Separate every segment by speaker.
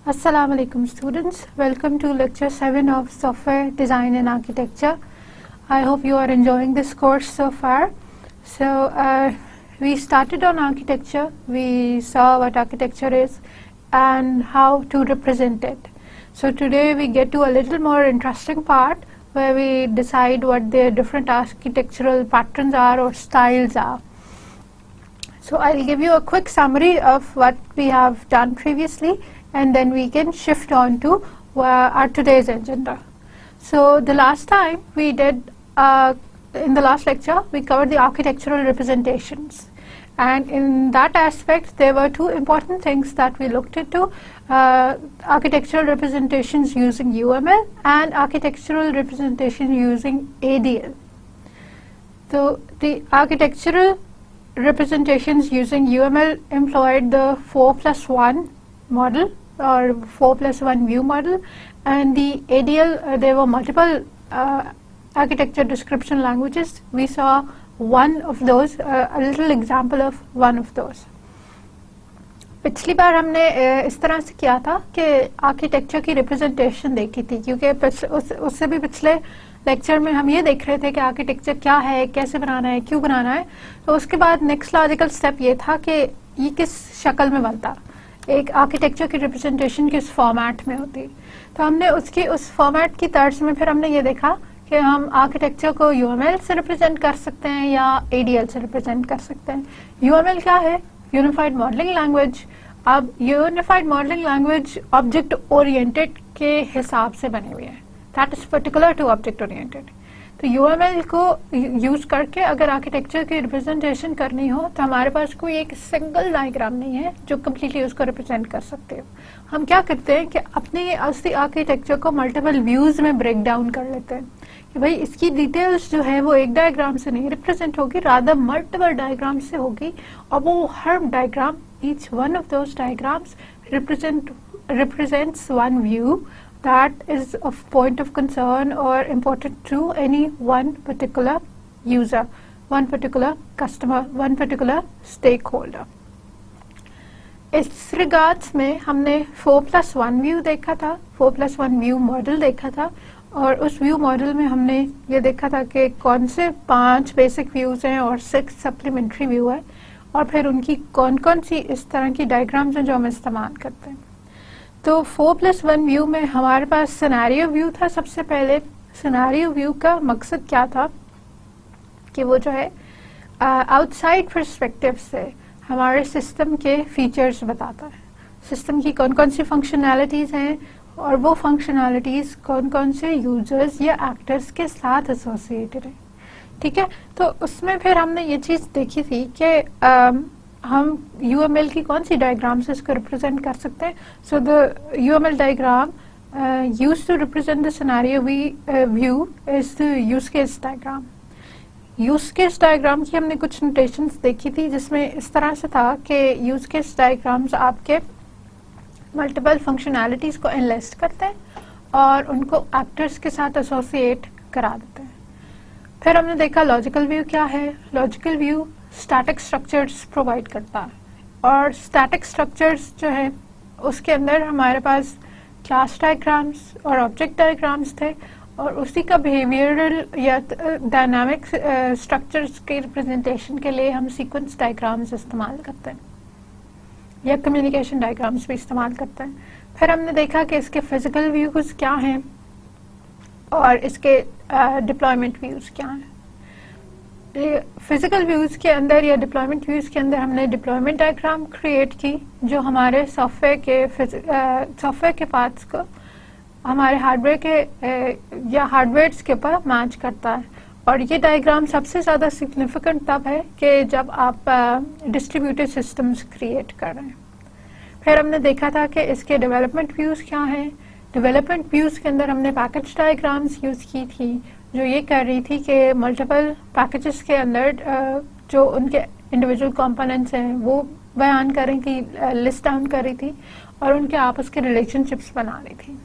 Speaker 1: Assalamu alaikum students, welcome to lecture 7 of software design and architecture. I hope you are enjoying this course so far. So we started on architecture, we saw what architecture is and how to represent it. So today we get to a little more interesting part where we decide what the different architectural patterns are or styles are. So I'll give you a quick summary of what we have done previously, and then we can shift on to our today's agenda. So the last time we did, in the last lecture, we covered the architectural representations. And in that aspect, there were two important things that we looked into, architectural representations using UML and architectural representation using ADL. So the architectural representations using UML employed the 4+1 model or 4+1 view model, and the ADL there were multiple architecture description languages. We saw one of those, a little example of one of those. पिछली बार हमने इस तरह से किया था कि architecture की representation देखी थी, क्योंकि उससे भी पिछले लेक्चर में हम ये देख रहे थे कि आर्किटेक्चर क्या है, कैसे बनाना है, क्यों बनाना है. तो उसके बाद नेक्स्ट लॉजिकल स्टेप ये था कि ये किस शक्ल में बनता, एक आर्किटेक्चर की रिप्रेजेंटेशन किस फॉर्मेट में होती. तो हमने उसकी उस फॉर्मेट की तर्ज में फिर हमने ये देखा कि हम आर्किटेक्चर को यूएमएल से रिप्रेजेंट कर सकते हैं या एडीएल से रिप्रेजेंट कर सकते हैं. यूएमएल क्या है? Unified modelling language. अब unified modelling language object oriented के हिसाब से बनी हुई है, that is particular to object oriented. तो यूएमएल को यूज करके अगर आर्किटेक्चर की रिप्रेजेंटेशन करनी हो तो हमारे पास कोई एक सिंगल डायग्राम नहीं है जो कम्प्लीटली उसको रिप्रेजेंट कर सकते हो. हम क्या करते हैं कि अपने असली आर्किटेक्चर को मल्टीपल व्यूज में ब्रेक डाउन कर लेते हैं कि भाई इसकी डिटेल्स जो है वो एक डायग्राम से नहीं रिप्रेजेंट होगी, रादर मल्टीपल डायग्राम से होगी, और वो हर diagram, each one of those diagrams represents one view that is of point of concern or important to any one particular user, one particular customer, one particular stakeholder. इस regards में हमने 4+1 view देखा था, 4+1 view model देखा था, और उस view model में हमने ये देखा था कि कौन से 5 बेसिक व्यूज हैं और 6 सप्लीमेंट्री व्यू है, और फिर उनकी कौन कौन सी इस तरह की डायग्राम्स हैं जो हम इस्तेमाल करते हैं. तो 4+1 व्यू में हमारे पास सिनेरियो व्यू था. सबसे पहले सिनेरियो व्यू का मकसद क्या था कि वो जो है आउटसाइड पर्सपेक्टिव से हमारे सिस्टम के फीचर्स बताता है, सिस्टम की कौन कौन सी फंक्शनैलिटीज़ हैं और वो फंक्शनैलिटीज़ कौन कौन से यूजर्स या एक्टर्स के साथ एसोसिएटेड हैं. ठीक है, तो उसमें फिर हमने ये चीज़ देखी थी कि हम यूएमएल की कौन सी डायग्राम से इसको रिप्रेजेंट कर सकते हैं. So the UML diagram used to represent the scenario view is the use case diagram. Use case diagram की हमने कुछ नोटेशंस देखी थी जिसमें इस तरह से था कि यूज केस डायग्राम्स आपके मल्टीपल फंक्शनैलिटीज़ को एनलिस्ट करते हैं और उनको एक्टर्स के साथ एसोसिएट करा देते हैं. फिर हमने देखा लॉजिकल व्यू क्या है. Logical view static structures provide करता है, और स्टैटिक स्ट्रक्चर्स जो है उसके अंदर हमारे पास क्लास डायग्राम्स और ऑब्जेक्ट डायग्राम्स थे, और उसी का बिहेवियरल या डायनामिक स्ट्रक्चर्स के रिप्रेजेंटेशन के लिए हम सीक्वेंस डायग्राम्स इस्तेमाल करते हैं या कम्युनिकेशन डायग्राम्स भी इस्तेमाल करते हैं. फिर हमने देखा कि इसके फिजिकल व्यूज क्या हैं और इसके डिप्लॉयमेंट व्यूज क्या हैं. फिजिकल व्यूज के अंदर या डिप्लॉयमेंट व्यूज के अंदर हमने डिप्लॉयमेंट डायग्राम क्रिएट की जो हमारे सॉफ्टवेयर के पार्ट्स को हमारे हार्डवेयर के या हार्डवेयर्स के ऊपर मैच करता है. और ये डायग्राम सबसे ज़्यादा सिग्निफिकेंट तब है कि जब आप डिस्ट्रीब्यूटेड सिस्टम्स क्रिएट कर रहे हैं. फिर हमने देखा था कि इसके डेवलपमेंट व्यूज क्या हैं. डेवलपमेंट व्यूज के अंदर हमने पैकेज डायग्राम्स यूज़ की थी जो ये कर रही थी कि मल्टीपल पैकेजेस के अंदर जो उनके इंडिविजुअल कंपोनेंट्स हैं वो बयान कर रही थी, लिस्ट डाउन कर रही थी और उनके आपस के रिलेशनशिप्स बना रही थी.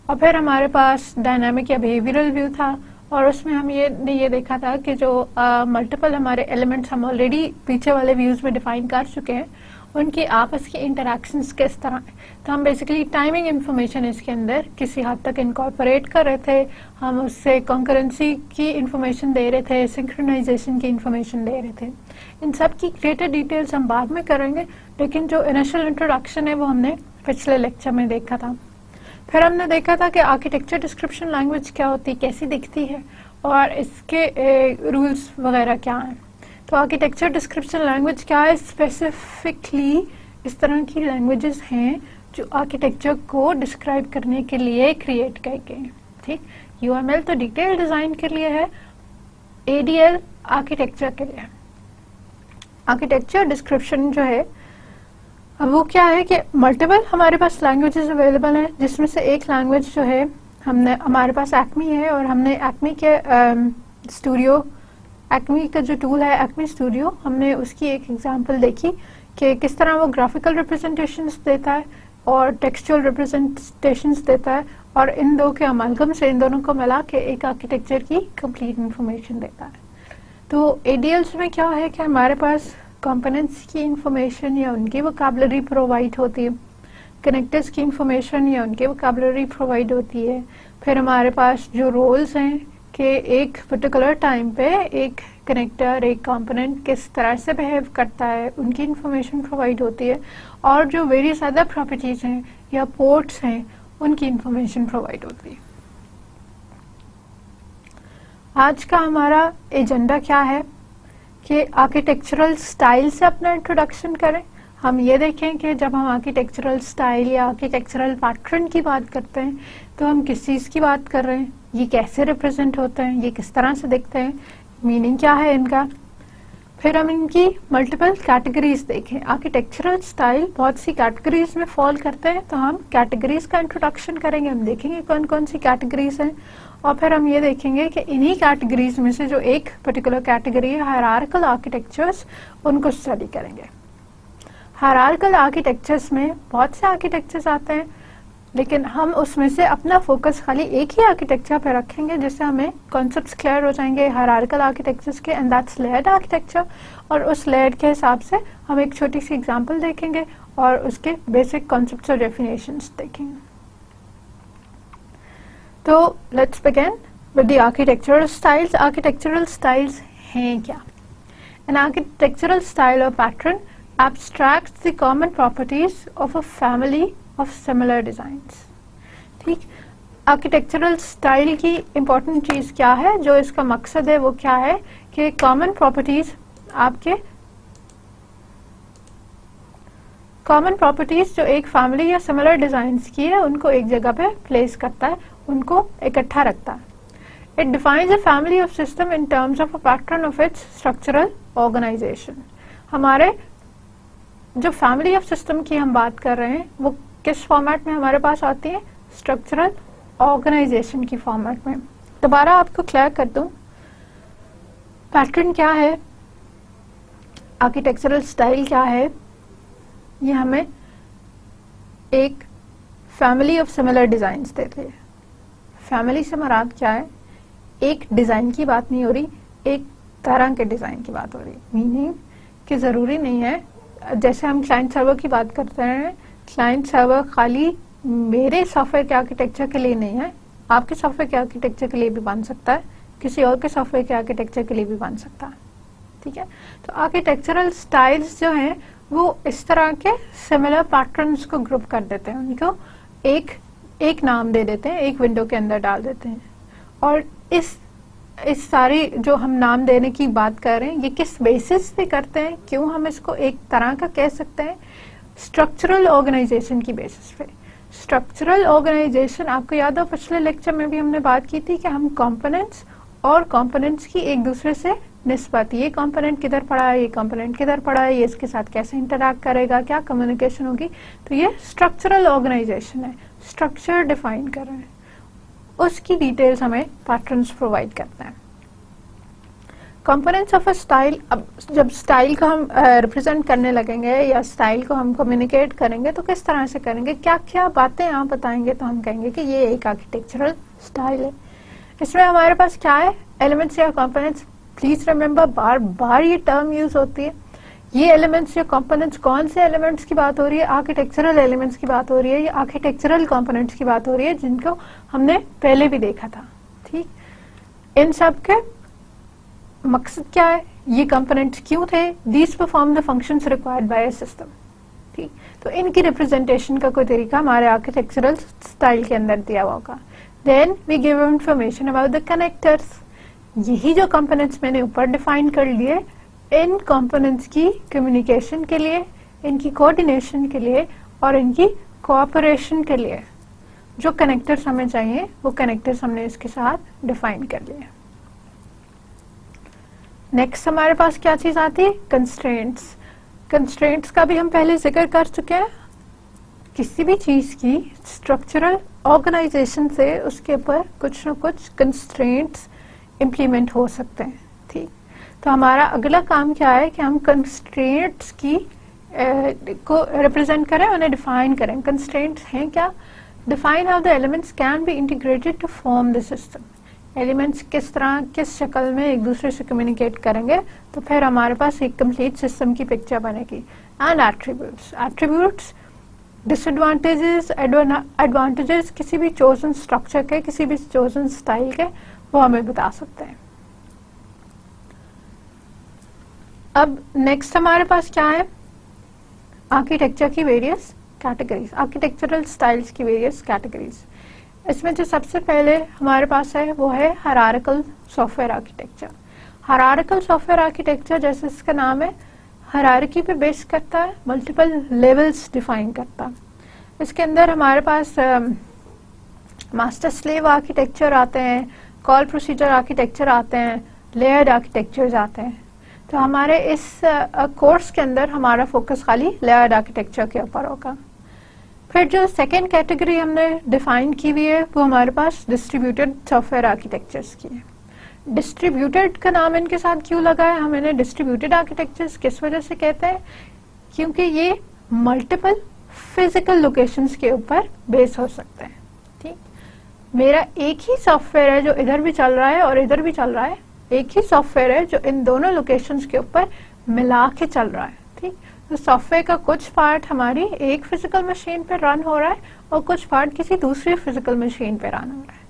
Speaker 1: और फिर हमारे पास डायनामिक या बिहेवियरल व्यू था, और उसमें हम ये देखा था कि जो मल्टीपल हमारे एलिमेंट्स हम ऑलरेडी पीछे वाले व्यूज में डिफाइन कर चुके हैं उनकी आपस की इंटरेक्शंस किस तरह है। तो हम बेसिकली टाइमिंग इंफॉर्मेशन इसके अंदर किसी हद तक इनकॉर्पोरेट कर रहे थे, हम उससे कॉन्करेंसी की इंफॉर्मेशन दे रहे थे, सिंक्रोनाइजेशन की इंफॉर्मेशन दे रहे थे। इन सब की ग्रेटर डिटेल्स हम बाद में करेंगे, लेकिन जो इनिशियल इंट्रोडक्शन है वो हमने पिछले लेक्चर में देखा था। फिर हमने देखा था कि आर्किटेक्चर डिस्क्रिप्शन लैंग्वेज क्या होती है, कैसी दिखती है और इसके रूल्स वगैरह क्या हैं। तो आर्किटेक्चर डिस्क्रिप्शन लैंग्वेज क्या है, स्पेसिफिकली इस तरह की लैंग्वेजेस हैं जो आर्किटेक्चर को डिस्क्राइब करने के लिए क्रिएट किए गए हैं। ठीक, यूएमएल तो डिटेल डिजाइन के लिए है, एडीएल आर्किटेक्चर के लिए। आर्किटेक्चर डिस्क्रिप्शन जो है अब वो क्या है कि मल्टीपल हमारे पास लैंग्वेजेस अवेलेबल हैं, जिसमें से एक लैंग्वेज जो है हमारे पास एक्मी है, और हमने एक्मी के एक्मी का जो टूल है एक्मी स्टूडियो, हमने उसकी एक एग्जांपल देखी कि किस तरह वो ग्राफिकल रिप्रेजेंटेशंस देता है और टेक्सचुअल रिप्रेजेंटेशंस देता है, और इन दो के अमालगम से इन दोनों को मिला के एक आर्किटेक्चर की कंप्लीट इंफॉर्मेशन देता है। तो एडीएल्स में क्या है कि हमारे पास कंपोनेंट्स की इंफॉर्मेशन या उनकी वोकैबुलरी प्रोवाइड होती है, कनेक्टर्स की इंफॉर्मेशन या उनकी वोकैबुलरी प्रोवाइड होती है। फिर हमारे पास जो रोल्स हैं कि एक पर्टिकुलर टाइम पे एक कनेक्टर, एक कंपोनेंट किस तरह से बिहेव करता है, उनकी इंफॉर्मेशन प्रोवाइड होती है, और जो वेरियस अदर प्रॉपर्टीज हैं या पोर्ट्स हैं उनकी इंफॉर्मेशन प्रोवाइड होती है। आज का हमारा एजेंडा क्या है कि आर्किटेक्चरल स्टाइल से अपना इंट्रोडक्शन करें। हम ये देखें कि जब हम आर्किटेक्चरल स्टाइल या आर्किटेक्चरल पैटर्न की बात करते हैं तो हम किस चीज़ की बात कर रहे हैं, ये कैसे रिप्रेजेंट होते हैं, ये किस तरह से दिखते हैं, मीनिंग क्या है इनका। फिर हम इनकी मल्टीपल कैटेगरीज देखें। आर्किटेक्चरल स्टाइल बहुत सी कैटेगरीज में फॉल करते हैं, तो हम कैटेगरीज का इंट्रोडक्शन करेंगे, हम देखेंगे कौन कौन सी कैटेगरीज हैं, और फिर हम ये देखेंगे कि इन्हीं कैटेगरीज में से जो एक पर्टिकुलर कैटेगरी है हायरार्किकल आर्किटेक्चर्स, उनको स्टडी करेंगे। हायरार्किकल आर्किटेक्चर्स में बहुत से आर्किटेक्चर्स आते हैं, लेकिन हम उसमें से अपना फोकस खाली एक ही आर्किटेक्चर पे रखेंगे, जिससे हमें कॉन्सेप्ट्स क्लियर हो जाएंगे हायरार्किकल आर्किटेक्चर्स के, एंड दैट्स लेयर्ड आर्किटेक्चर। और उस लेयर्ड के हिसाब से हम एक छोटी सी एग्जांपल देखेंगे और उसके बेसिक कॉन्सेप्ट्स और डेफिनेशंस देखेंगे। तो let's begin with the architectural styles. Architectural styles हैं क्या? एन आर्किटेक्चरल स्टाइल और pattern abstracts the common properties of a family of similar designs। ठीक, आर्किटेक्चरल स्टाइल की इम्पोर्टेंट चीज़ क्या है, जो इसका मकसद है वो क्या है कि कॉमन प्रॉपर्टीज जो एक फैमिली या सिमिलर डिजाइन्स की है उनको एक जगह पे प्लेस करता है, उनको इकट्ठा रखता है। It defines a family of system in terms of a pattern of its structural organization. हमारे जो फैमिली ऑफ सिस्टम की हम बात कर रहे हैं वो किस फॉर्मेट में हमारे पास आती है, स्ट्रक्चरल ऑर्गेनाइजेशन की फॉर्मेट में। दोबारा आपको क्लियर कर दूं, पैटर्न क्या है, आर्किटेक्चरल स्टाइल क्या है। ये हमें एक फैमिली ऑफ सिमिलर डिजाइन्स देते हैं। फैमिली से मुराद क्या है, एक डिजाइन की बात नहीं हो रही, एक तरह के डिजाइन की बात हो रही। मीनिंग कि जरूरी नहीं है, जैसे हम क्लाइंट सर्वर की बात करते हैं, क्लाइंट सर्वर खाली मेरे सॉफ्टवेयर के आर्किटेक्चर के लिए नहीं है, आपके सॉफ्टवेयर के आर्किटेक्चर के लिए भी बन सकता है, किसी और के सॉफ्टवेयर के आर्किटेक्चर के लिए भी बन सकता है। ठीक है, तो आर्किटेक्चरल स्टाइल्स जो हैं वो इस तरह के सिमिलर पैटर्न्स को ग्रुप कर देते हैं, उनको एक नाम दे देते हैं, एक विंडो के अंदर डाल देते हैं। और इस सारी जो हम नाम देने की बात कर रहे हैं ये किस बेसिस पे करते हैं, क्यों हम इसको एक तरह का कह सकते हैं, स्ट्रक्चरल ऑर्गेनाइजेशन की बेसिस पे। स्ट्रक्चरल ऑर्गेनाइजेशन, आपको याद हो पिछले लेक्चर में भी हमने बात की थी कि हम कंपोनेंट्स और कंपोनेंट्स की एक दूसरे से निस्बत, ये कंपोनेंट किधर पड़ा है, ये कंपोनेंट किधर पड़ा है, ये इसके साथ कैसे इंटरैक्ट करेगा, क्या कम्युनिकेशन होगी, तो ये स्ट्रक्चरल ऑर्गेनाइजेशन है, स्ट्रक्चर डिफाइन कर रहे हैं, उसकी डिटेल्स हमें पैटर्न्स प्रोवाइड करते हैं। कंपोनेंट्स ऑफ अ स्टाइल, अब जब स्टाइल को हम रिप्रेजेंट करने लगेंगे या स्टाइल को हम कम्युनिकेट करेंगे तो किस तरह से करेंगे, क्या क्या बातें आप बताएंगे, तो हम कहेंगे कि ये एक आर्किटेक्चरल स्टाइल है। इसमें हमारे पास क्या है, एलिमेंट्स या कंपोनेंट्स। प्लीज रिमेम्बर, बार बार ये टर्म यूज होती है ये एलिमेंट्स या कंपोनेंट्स, कौन से एलिमेंट्स की बात हो रही है? आर्किटेक्चरल एलिमेंट्स की बात हो रही है या आर्किटेक्चरल कंपोनेंट्स की बात हो रही है, जिनको हमने पहले भी देखा था। ठीक, इन सब के मकसद क्या है, ये कंपोनेंट्स क्यों थे? These perform the functions required by a system. ठीक, तो इनकी रिप्रेजेंटेशन का कोई तरीका हमारे आर्किटेक्चरल स्टाइल के अंदर दिया हुआ होगा। Then we give information about the connectors. यही जो कंपोनेंट्स मैंने ऊपर डिफाइन कर लिए, इन कंपोनेंट्स की कम्युनिकेशन के लिए, इनकी कोऑर्डिनेशन के लिए और इनकी कोऑपरेशन के लिए जो कनेक्टर्स हमें चाहिए, वो कनेक्टर्स हमने इसके साथ डिफाइन कर लिए। नेक्स्ट हमारे पास क्या चीज आती है? कंस्ट्रेंट्स। कंस्ट्रेंट्स का भी हम पहले जिक्र कर चुके हैं। किसी भी चीज की स्ट्रक्चरल ऑर्गेनाइजेशन से उसके ऊपर कुछ न कुछ कंस्ट्रेंट्स इम्प्लीमेंट हो सकते हैं। ठीक, तो हमारा अगला काम क्या है कि हम कंस्ट्रेंट्स की को रिप्रेजेंट करें, उन्हें डिफाइन करें। कंस्ट्रेंट्स हैं क्या? Define how the elements can be integrated to form the system. Elements किस तरह, किस शक्ल में एक दूसरे से कम्युनिकेट करेंगे, तो फिर हमारे पास एक कंप्लीट सिस्टम की पिक्चर बनेगी। And attributes. Attributes disadvantages, advantages किसी भी चोजन स्ट्रक्चर के, किसी भी चोजन स्टाइल के, वो हमें बता सकते हैं। अब नेक्स्ट हमारे पास क्या है? आर्किटेक्चर की वेरियस कैटेगरीज, आर्किटेक्चरल स्टाइल्स की वेरियस कैटेगरीज। इसमें जो सबसे पहले हमारे पास है वो है hierarchical software architecture. Hierarchical software architecture, जैसे इसका नाम है, हायरार्की पे बेस करता है, मल्टीपल लेवल्स डिफाइन करता है। इसके अंदर हमारे पास मास्टर स्लेव आर्किटेक्चर आते हैं, कॉल प्रोसीजर आर्किटेक्चर आते हैं, लेयर्ड आर्किटेक्चर्स आते हैं। तो हमारे इस कोर्स के अंदर हमारा फोकस खाली लेयर्ड आर्किटेक्चर के ऊपर होगा। फिर जो सेकेंड कैटेगरी हमने डिफाइन की हुई है वो हमारे पास डिस्ट्रीब्यूटेड सॉफ्टवेयर आर्किटेक्चर्स की है। डिस्ट्रीब्यूटेड का नाम इनके साथ क्यों लगा है? हम इन्हें डिस्ट्रीब्यूटेड आर्किटेक्चर्स किस वजह से कहते हैं? क्योंकि ये मल्टीपल फिजिकल लोकेशंस के ऊपर बेस हो सकते हैं। ठीक, मेरा एक ही सॉफ्टवेयर है जो इधर भी चल रहा है और इधर भी चल रहा है, एक ही सॉफ्टवेयर है जो इन दोनों लोकेशंस के ऊपर मिला के चल रहा है। ठीक, तो सॉफ्टवेयर का कुछ पार्ट हमारी एक फिजिकल मशीन पे रन हो रहा है और कुछ पार्ट किसी दूसरी फिजिकल मशीन पे रन हो रहा है।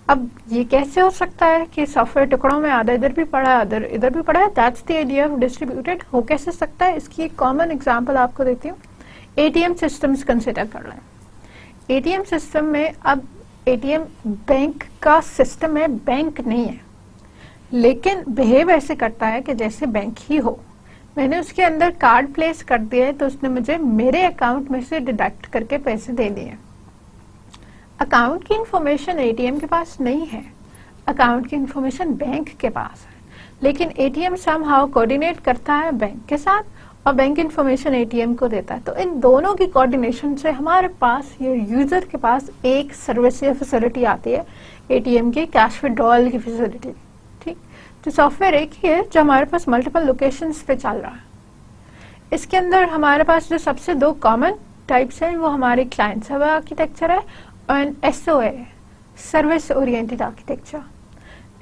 Speaker 1: अब ये कैसे हो सकता है कि सॉफ्टवेयर टुकड़ों में आधा इधर भी पड़ा है, आधा इधर भी पड़ा है? That's the idea of distributed. हो कैसे सकता है? इसकी एक कॉमन एग्जांपल आपको देती हूँ। एटीएम सिस्टम्स कंसिडर कर लें। एटीएम सिस्टम में, अब एटीएम बैंक का सिस्टम है, बैंक नहीं है, लेकिन बिहेव ऐसे करता है कि जैसे बैंक ही हो। मैंने उसके अंदर कार्ड प्लेस कर दिया है तो उसने मुझे मेरे अकाउंट में से डिडक्ट करके पैसे दे दिए। अकाउंट की इंफॉर्मेशन एटीएम के पास नहीं है, अकाउंट की इंफॉर्मेशन बैंक के पास है, लेकिन एटीएम समहाउ कोऑर्डिनेट करता है बैंक के साथ और बैंक इंफॉर्मेशन एटीएम को देता है। तो इन दोनों की कोऑर्डिनेशन से हमारे पास, ये यूजर के पास एक सर्विस या फैसिलिटी आती है, एटीएम की कैश विड्रॉल की फैसिलिटी। ठीक, तो सॉफ्टवेयर एक ही है जो हमारे पास मल्टीपल लोकेशंस पे चल रहा है। इसके अंदर हमारे पास जो सबसे दो कॉमन टाइप्स हैं वो हमारे क्लाइंट सर्वर आर्किटेक्चर है और SOA, service oriented architecture.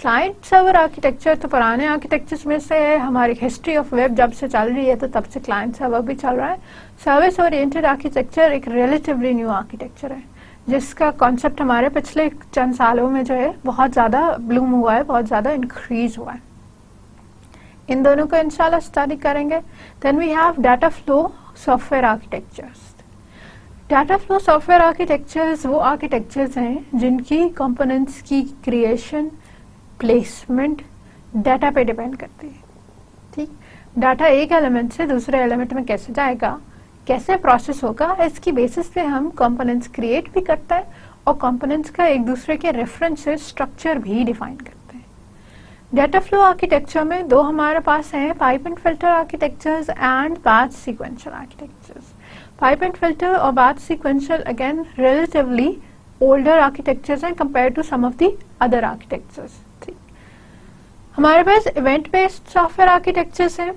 Speaker 1: Client server architecture तो पुराने आर्किटेक्चर्स में से है, हमारी हिस्ट्री ऑफ वेब जब से चल रही है तो तब से क्लाइंट सर्वर भी चल रहा है। सर्विस ओरिएंटेड आर्किटेक्चर एक रिलेटिवली न्यू आर्किटेक्चर है जिसका कॉन्सेप्ट हमारे पिछले चंद सालों में जो है बहुत ज्यादा ब्लूम हुआ है, बहुत ज्यादा इंक्रीज हुआ है। इन दोनों को इंशाल्लाह स्टडी करेंगे। Then we have data flow software architectures. Data flow software architectures वो आर्किटेक्चर्स हैं जिनकी कंपोनेंट्स की क्रिएशन, प्लेसमेंट डाटा पे डिपेंड करती है। ठीक, डाटा एक एलिमेंट से दूसरे एलिमेंट में कैसे जाएगा, कैसे प्रोसेस होगा, इसकी बेसिस पे हम कंपोनेंट्स क्रिएट भी करते हैं और कंपोनेंट्स का एक दूसरे के रेफरेंस से स्ट्रक्चर भी डिफाइन करते हैं। डाटा फ्लो आर्किटेक्चर में दो हमारे पास हैं, pipe and filter architectures and batch sequential architectures. Pipe and filter और batch sequential again relatively older architectures हैं compare to some of the other architectures. ठीक, हमारे पास इवेंट बेस्ड सॉफ्टवेयर आर्किटेक्चर्स हैं।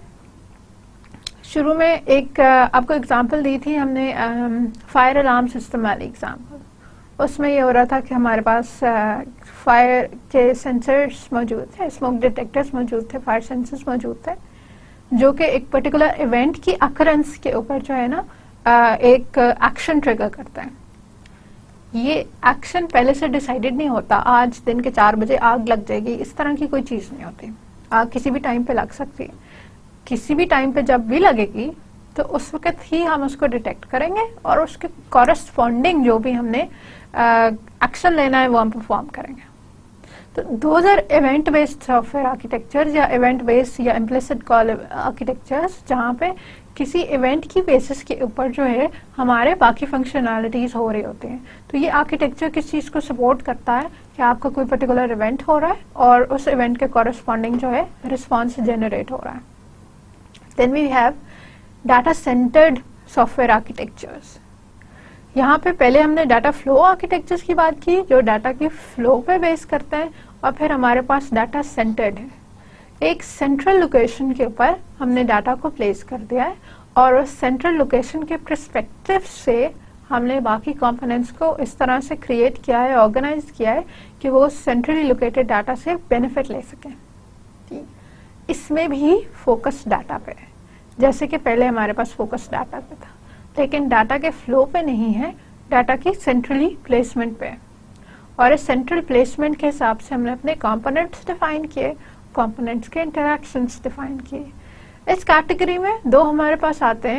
Speaker 1: शुरू में एक आपको एग्जांपल दी थी हमने, फायर अलार्म सिस्टम वाली एग्जांपल। उसमें ये हो रहा था कि हमारे पास फायर के सेंसर्स मौजूद थे, स्मोक डिटेक्टर्स मौजूद थे, फायर सेंसर्स मौजूद थे। जो कि एक पर्टिकुलर इवेंट की अकरेंस के ऊपर जो है ना एक एक्शन ट्रिगर करता है। ये एक्शन पहले से डिसाइडेड नहीं होता, आज दिन के 4 बजे आग लग जाएगी, इस तरह की कोई चीज नहीं होती। आग किसी भी टाइम पे लग सकती है, किसी भी टाइम पे जब भी लगेगी तो उस वक्त ही हम उसको डिटेक्ट करेंगे और उसके कॉरेस्पॉन्डिंग जो भी हमने एक्शन लेना है वो हम परफॉर्म करेंगे। तो those are event based software architecture या इवेंट बेस्ड या इम्प्लिसिट कॉल आर्किटेक्चर्स, जहाँ पे किसी इवेंट की बेसिस के ऊपर जो है हमारे बाकी फंक्शनैलिटीज हो रही होती हैं। तो ये आर्किटेक्चर किस चीज को सपोर्ट करता है कि आपका कोई पर्टिकुलर इवेंट हो रहा है और उस इवेंट के कॉरेस्पॉन्डिंग जो है रिस्पॉन्स जनरेट हो रहा है। Then we have data centered software architectures. यहाँ पे पहले हमने डाटा फ्लो आर्किटेक्चर्स की बात की जो डाटा के फ्लो पे बेस करते हैं, और फिर हमारे पास डाटा सेंटर्ड है। एक सेंट्रल लोकेशन के ऊपर हमने डाटा को प्लेस कर दिया है और उस सेंट्रल लोकेशन के पर्सपेक्टिव से हमने बाकी कंपोनेंट्स को इस तरह से क्रिएट किया है, ऑर्गेनाइज किया है कि वो सेंट्रली लोकेटेड डाटा से बेनिफिट ले सकें। इसमें भी फोकस डाटा पे है, जैसे कि पहले हमारे पास फोकस डाटा पे था, लेकिन डाटा के फ्लो पे नहीं है, डाटा की सेंट्रली प्लेसमेंट पे है। और इस सेंट्रल प्लेसमेंट के हिसाब से हमने अपने कंपोनेंट्स डिफाइन किए, कंपोनेंट्स के इंटरैक्शंस डिफाइन किए। इस कैटेगरी में दो हमारे पास आते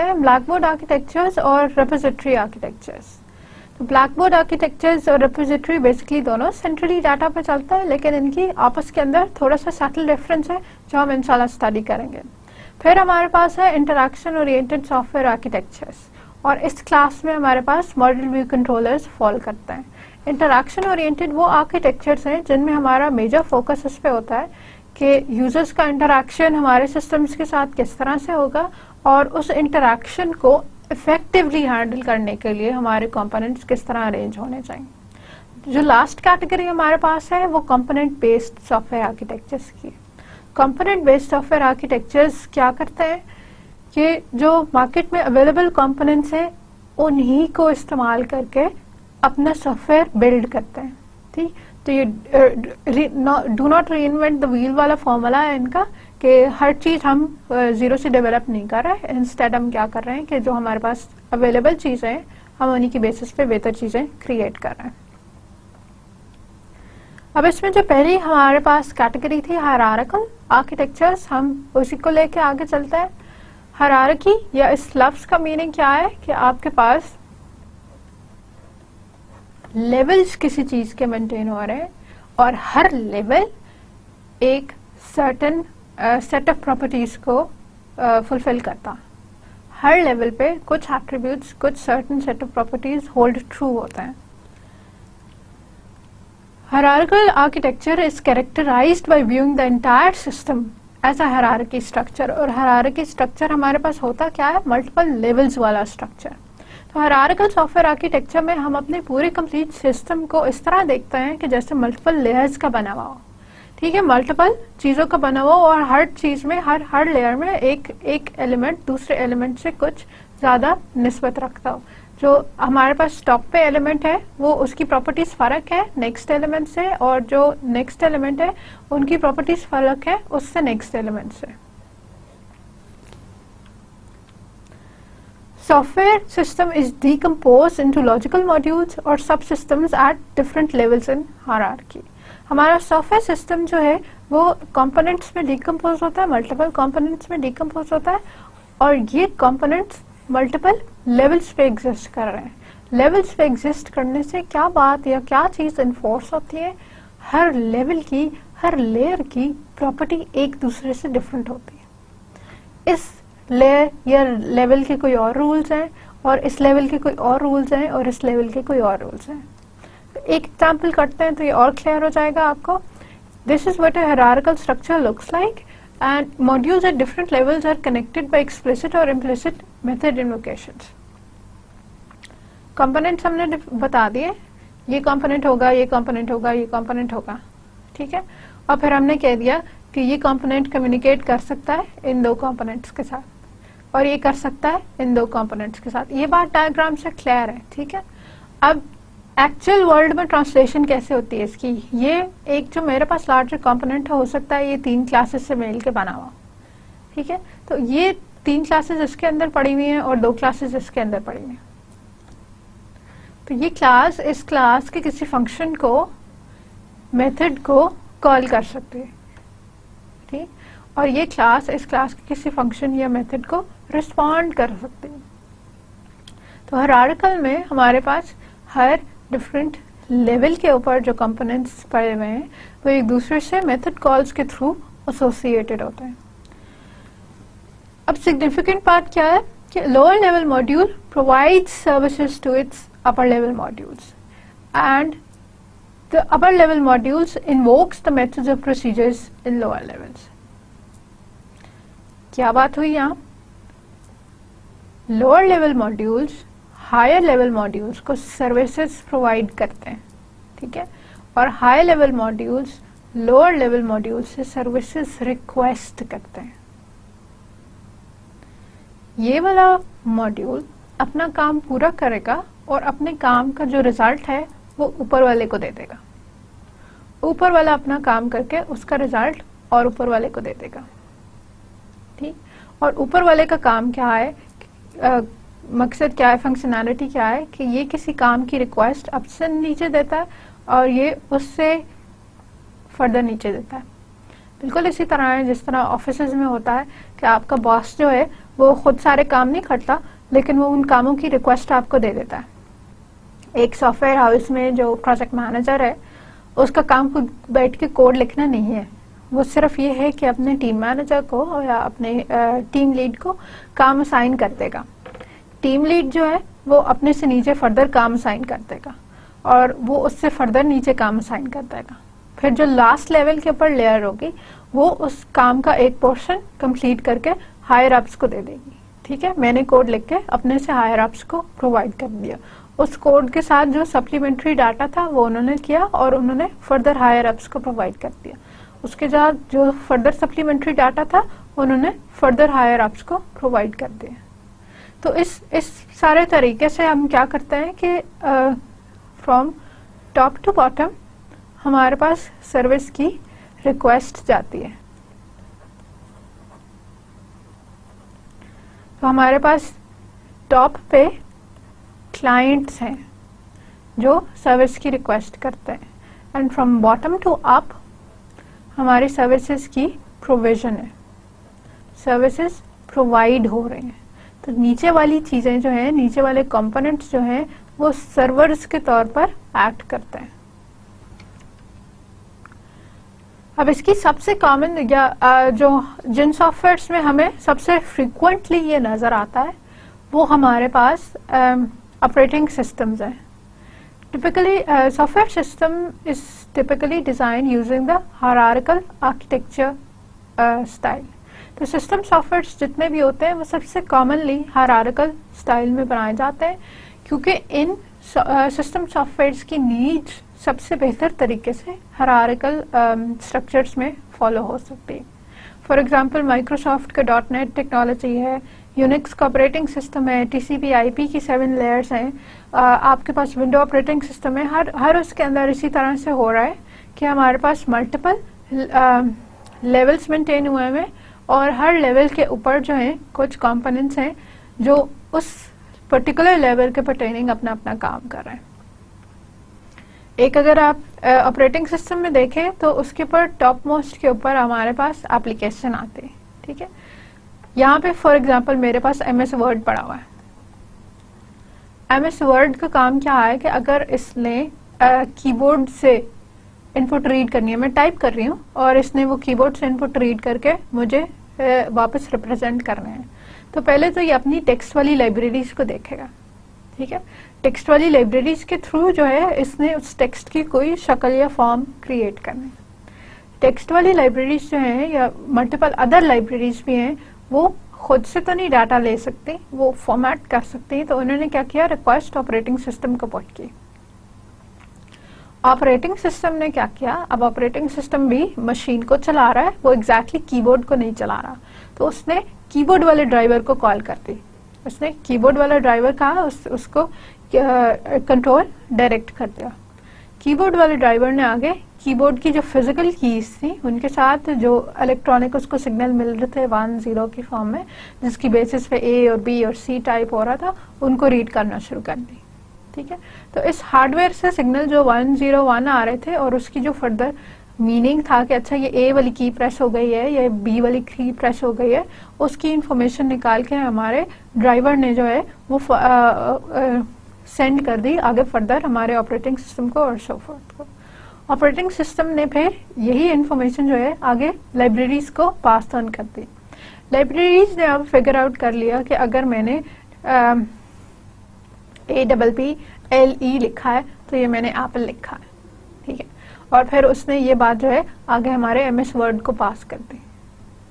Speaker 1: हैं ब्लैकबोर्ड आर्किटेक्चर्स और रेपोजिटरी आर्किटेक्चर्स। तो ब्लैकबोर्ड आर्किटेक्चर्स और रेपोजिटरी बेसिकली दोनों सेंट्रली डाटा पे चलता है, लेकिन इनकी आपस के अंदर थोड़ा सा सटल डिफरेंस है जो हम इंशाल्लाह स्टडी करेंगे। फिर हमारे पास है इंटरैक्शन ओरिएंटेड सॉफ्टवेयर आर्किटेक्चर्स, और इस क्लास में हमारे पास मॉडल व्यू कंट्रोलर्स फॉल करते हैं। इंटरैक्शन ओरिएंटेड वो आर्किटेक्चर्स हैं जिनमें हमारा मेजर फोकस इस पे होता है कि यूजर्स का इंटरैक्शन हमारे सिस्टम्स के साथ किस तरह से होगा और उस इंटरैक्शन को इफेक्टिवली हैंडल करने के लिए हमारे कंपोनेंट्स किस तरह अरेंज होने चाहिए। जो लास्ट कैटेगरी हमारे पास है वो कंपोनेंट बेस्ड सॉफ्टवेयर आर्किटेक्चर्स की। कंपोनेंट बेस्ड सॉफ्टवेयर आर्किटेक्चर्स क्या करते हैं कि जो मार्केट में अवेलेबल कंपोनेंट्स हैं उन्हीं को इस्तेमाल करके अपना सॉफ्टवेयर बिल्ड करते हैं। ठीक, तो ये do not reinvent the wheel वाला फॉर्मूला है इनका कि हर चीज हम जीरो से डेवलप नहीं कर रहे, इंस्टेड हम क्या कर रहे हैं कि जो हमारे पास अवेलेबल चीजें हैं हम उन्हीं की बेसिस पे बेहतर चीजें क्रिएट कर रहे हैं। अब इसमें जो पहली हमारे पास कैटेगरी थी हायरार्किकल आर्किटेक्चर्स, हम उसी को लेके आगे चलते हैं। हायरार्की या इस लफ्ज का मीनिंग क्या है कि आपके पास लेवल्स किसी चीज के मेंटेन हो रहे हैं और हर लेवल एक सर्टेन सेट ऑफ प्रॉपर्टीज को फुलफिल करता। हर लेवल पे कुछ एट्रीब्यूट्स, कुछ certain set of properties hold true होते हैं। Hierarchical architecture is characterized by viewing the entire system as a hierarchy structure, और hierarchy structure हमारे पास होता क्या है, मल्टीपल लेवल्स वाला स्ट्रक्चर। तो hierarchical सॉफ्टवेयर आर्किटेक्चर में हम अपने पूरे कंप्लीट सिस्टम को इस तरह देखते हैं कि जैसे मल्टीपल लेयर्स का बना हुआ हो। ठीक है, मल्टीपल चीजों का बना हुआ और हर चीज में हर लेयर में एक एलिमेंट दूसरे एलिमेंट से कुछ ज्यादा निस्बत रखता हो। जो हमारे पास टॉप पे एलिमेंट है वो उसकी प्रॉपर्टीज फर्क है नेक्स्ट एलिमेंट से, और जो नेक्स्ट एलिमेंट है उनकी प्रॉपर्टीज फर्क है उससे नेक्स्ट एलिमेंट से। Software system is decompose into logical modules और सब systems at different levels in hierarchy. हमारा सॉफ्टवेयर सिस्टम जो है वो कंपोनेंट्स में डीकम्पोज होता है, मल्टीपल कंपोनेंट्स में डीकम्पोज होता है, और ये कंपोनेंट्स मल्टीपल लेवल्स पे एग्जिस्ट कर रहे हैं। लेवल्स पे एग्जिस्ट करने से क्या बात या क्या चीज इन्फोर्स होती है, हर लेवल की, हर लेयर की प्रॉपर्टी एक दूसरे से डिफरेंट होती है। इस लेयर या लेवल के कोई और रूल्स हैं और इस लेवल के कोई और रूल्स हैं और इस लेवल के कोई और रूल्स हैं। तो एक एग्जाम्पल करते हैं तो ये और क्लियर हो जाएगा आपको। This is what a hierarchical structure looks like and modules at different levels are connected by explicit or implicit method invocations. components हमने बता दिए, ये component होगा, ये component होगा, ये component होगा, ठीक है। और फिर हमने कह दिया कि ये component communicate कर सकता है इन दो components के साथ और ये कर सकता है इन दो components के साथ। ये बात डायग्राम से क्लियर है, ठीक है। अब एक्चुअल वर्ल्ड में ट्रांसलेशन कैसे होती है इसकी, ये एक जो मेरे पास लार्जर कंपोनेंट है, हो सकता है ये 3 क्लासेस से मिल के बना हुआ, ठीक है। तो ये 3 क्लासेस इसके अंदर पड़ी हुई हैं और 2 क्लासेस इसके अंदर पड़ी हुई हैं। तो ये क्लास इस क्लास के किसी फंक्शन को, मेथड को कॉल कर सकती है, ठीक, और ये क्लास इस क्लास के किसी फंक्शन या मेथड को रिस्पॉन्ड कर सकती है। तो हायरार्किकल में हमारे पास हर डिफरेंट लेवल के ऊपर जो कंपोनेंट्स पड़े हुए हैं वो एक दूसरे से मेथड कॉल्स के थ्रू एसोसिएटेड होते हैं। अब सिग्निफिकेंट पार्ट क्या है कि lower level module provides services to its upper level modules and the upper level modules invokes the methods of procedures in lower levels. क्या बात हुई यहाँ, lower level modules higher level modules को services provide करते हैं, ठीक है, और higher level modules lower level modules से सर्विसेज रिक्वेस्ट करते हैं। ये वाला मॉड्यूल अपना काम पूरा करेगा और अपने काम का जो रिजल्ट है वो ऊपर वाले को दे देगा, ऊपर वाला अपना काम करके उसका रिजल्ट और ऊपर वाले को दे देगा, ठीक। और ऊपर वाले का काम क्या है, मकसद क्या है, फंक्शनैलिटी क्या है कि ये किसी काम की रिक्वेस्ट अब से नीचे देता है और ये उससे फर्दर नीचे देता है। बिल्कुल इसी तरह है जिस तरह ऑफिसेज में होता है कि आपका बॉस जो है वो खुद सारे काम नहीं करता, लेकिन वो उन कामों की रिक्वेस्ट आपको दे देता है। एक सॉफ्टवेयर हाउस में जो प्रोजेक्ट मैनेजर है उसका काम खुद बैठ के कोड लिखना नहीं है, वो सिर्फ ये है कि अपने टीम मैनेजर को या अपने टीम लीड को काम असाइन कर देगा। टीम लीड जो है वो अपने से नीचे फर्दर काम असाइन कर देगा और वो उससे फर्दर नीचे काम असाइन कर देगा। फिर जो लास्ट लेवल के ऊपर लेयर होगी वो उस काम का एक पोर्शन कंप्लीट करके हायर अप्स को दे देगी, ठीक है। मैंने कोड लिख के अपने से हायर अप्स को प्रोवाइड कर दिया, उस कोड के साथ जो सप्लीमेंट्री डाटा था वो उन्होंने किया और उन्होंने फर्दर हायर अप्स को प्रोवाइड कर दिया। उसके बाद जो फर्दर सप्लीमेंट्री डाटा था उन्होंने फर्दर हायर अप्स को प्रोवाइड कर दिया। तो इस सारे तरीके से हम क्या करते हैं कि फ्रॉम टॉप टू बॉटम हमारे पास सर्विस की रिक्वेस्ट जाती है। तो हमारे पास टॉप पे क्लाइंट्स हैं जो सर्विस की रिक्वेस्ट करते हैं and from bottom to up हमारी सर्विसेज की प्रोविजन है, सर्विसेज प्रोवाइड हो रहे हैं। तो नीचे वाली चीजें जो हैं, नीचे वाले कंपोनेंट्स जो हैं वो सर्वर्स के तौर पर एक्ट करते हैं। अब इसकी सबसे कॉमन या जो जिन सॉफ्टवेयर्स में हमें सबसे फ्रीक्वेंटली ये नजर आता है वो हमारे पास ऑपरेटिंग सिस्टम्स हैं। Typically, software system is typically designed using the hierarchical architecture style. तो सिस्टम सॉफ्टवेयर्स जितने भी होते हैं वो सबसे कॉमनली हायरार्किकल स्टाइल में बनाए जाते हैं क्योंकि इन सिस्टम सॉफ्टवेयर्स की नीड्स सबसे बेहतर तरीके से हायरार्किकल स्ट्रक्चर्स में फॉलो हो सकती है। फॉर एग्जांपल माइक्रोसॉफ्ट का .NET टेक्नोलॉजी है, यूनिक्स का ऑपरेटिंग सिस्टम है, TCP/IP की 7 लेयर्स हैं, आपके पास विंडो ऑपरेटिंग सिस्टम है, हर उसके अंदर इसी तरह से हो रहा है कि हमारे पास मल्टीपल लेवल्स मेंटेन हुए हैं और हर लेवल के ऊपर जो हैं कुछ कंपोनेंट्स हैं जो उस पर्टिकुलर लेवल के पर्टेनिंग अपना अपना काम कर रहे हैं। एक अगर आप ऑपरेटिंग सिस्टम में देखें तो उसके ऊपर टॉप मोस्ट के ऊपर हमारे पास एप्लीकेशन आते हैं, ठीक है। यहाँ पे फॉर एग्जांपल मेरे पास MS वर्ड पड़ा हुआ है। MS वर्ड का काम क्या है कि अगर इसने कीबोर्ड से इनपुट रीड करनी है, मैं टाइप कर रही हूँ और इसने वो कीबोर्ड से इनपुट रीड करके मुझे वापस रिप्रेजेंट करना है, तो पहले तो ये अपनी टेक्स्ट वाली लाइब्रेरीज को देखेगा, ठीक है। टेक्स्ट वाली लाइब्रेरीज के थ्रू जो है इसने उस टेक्स्ट की कोई शक्ल या फॉर्म क्रिएट करना है। टेक्स्ट वाली लाइब्रेरीज जो हैं या मल्टीपल अदर लाइब्रेरीज भी हैं वो खुद से तो नहीं डाटा ले सकती, वो फॉर्मेट कर सकती है। तो उन्होंने क्या किया, रिक्वेस्ट ऑपरेटिंग सिस्टम को पुट की। ऑपरेटिंग सिस्टम ने क्या किया, अब ऑपरेटिंग सिस्टम भी मशीन को चला रहा है, वो एग्जैक्टली कीबोर्ड को नहीं चला रहा, तो उसने कीबोर्ड वाले ड्राइवर को कॉल कर दी। उसने कीबोर्ड वाला ड्राइवर कहा, उसको कंट्रोल डायरेक्ट कर दिया। कीबोर्ड वाले ड्राइवर ने आगे कीबोर्ड की जो फिजिकल कीज थी उनके साथ जो इलेक्ट्रॉनिक उसको सिग्नल मिल रहे थे 1-0 की फॉर्म में, जिसकी बेसिस पे ए और बी और सी टाइप हो रहा था, उनको रीड करना शुरू कर दी। ठीक है, तो इस हार्डवेयर से सिग्नल जो 1-0-1 आ रहे थे और उसकी जो फर्दर मीनिंग था कि अच्छा ये ए वाली की प्रेस हो गई है, ये बी वाली की प्रेस हो गई है, उसकी इंफॉर्मेशन निकाल के हमारे ड्राइवर ने जो है वो सेंड कर दी आगे फर्दर हमारे ऑपरेटिंग सिस्टम को और सो फोर्थ को। ऑपरेटिंग सिस्टम ने फिर यही इंफॉर्मेशन जो है आगे लाइब्रेरीज को पास ऑन कर दी। लाइब्रेरीज ने अब फिगर आउट कर लिया कि अगर मैंने APPLE लिखा है तो ये मैंने एप्पल लिखा है। ठीक है, और फिर उसने ये बात जो है आगे हमारे MS वर्ड को पास कर दी।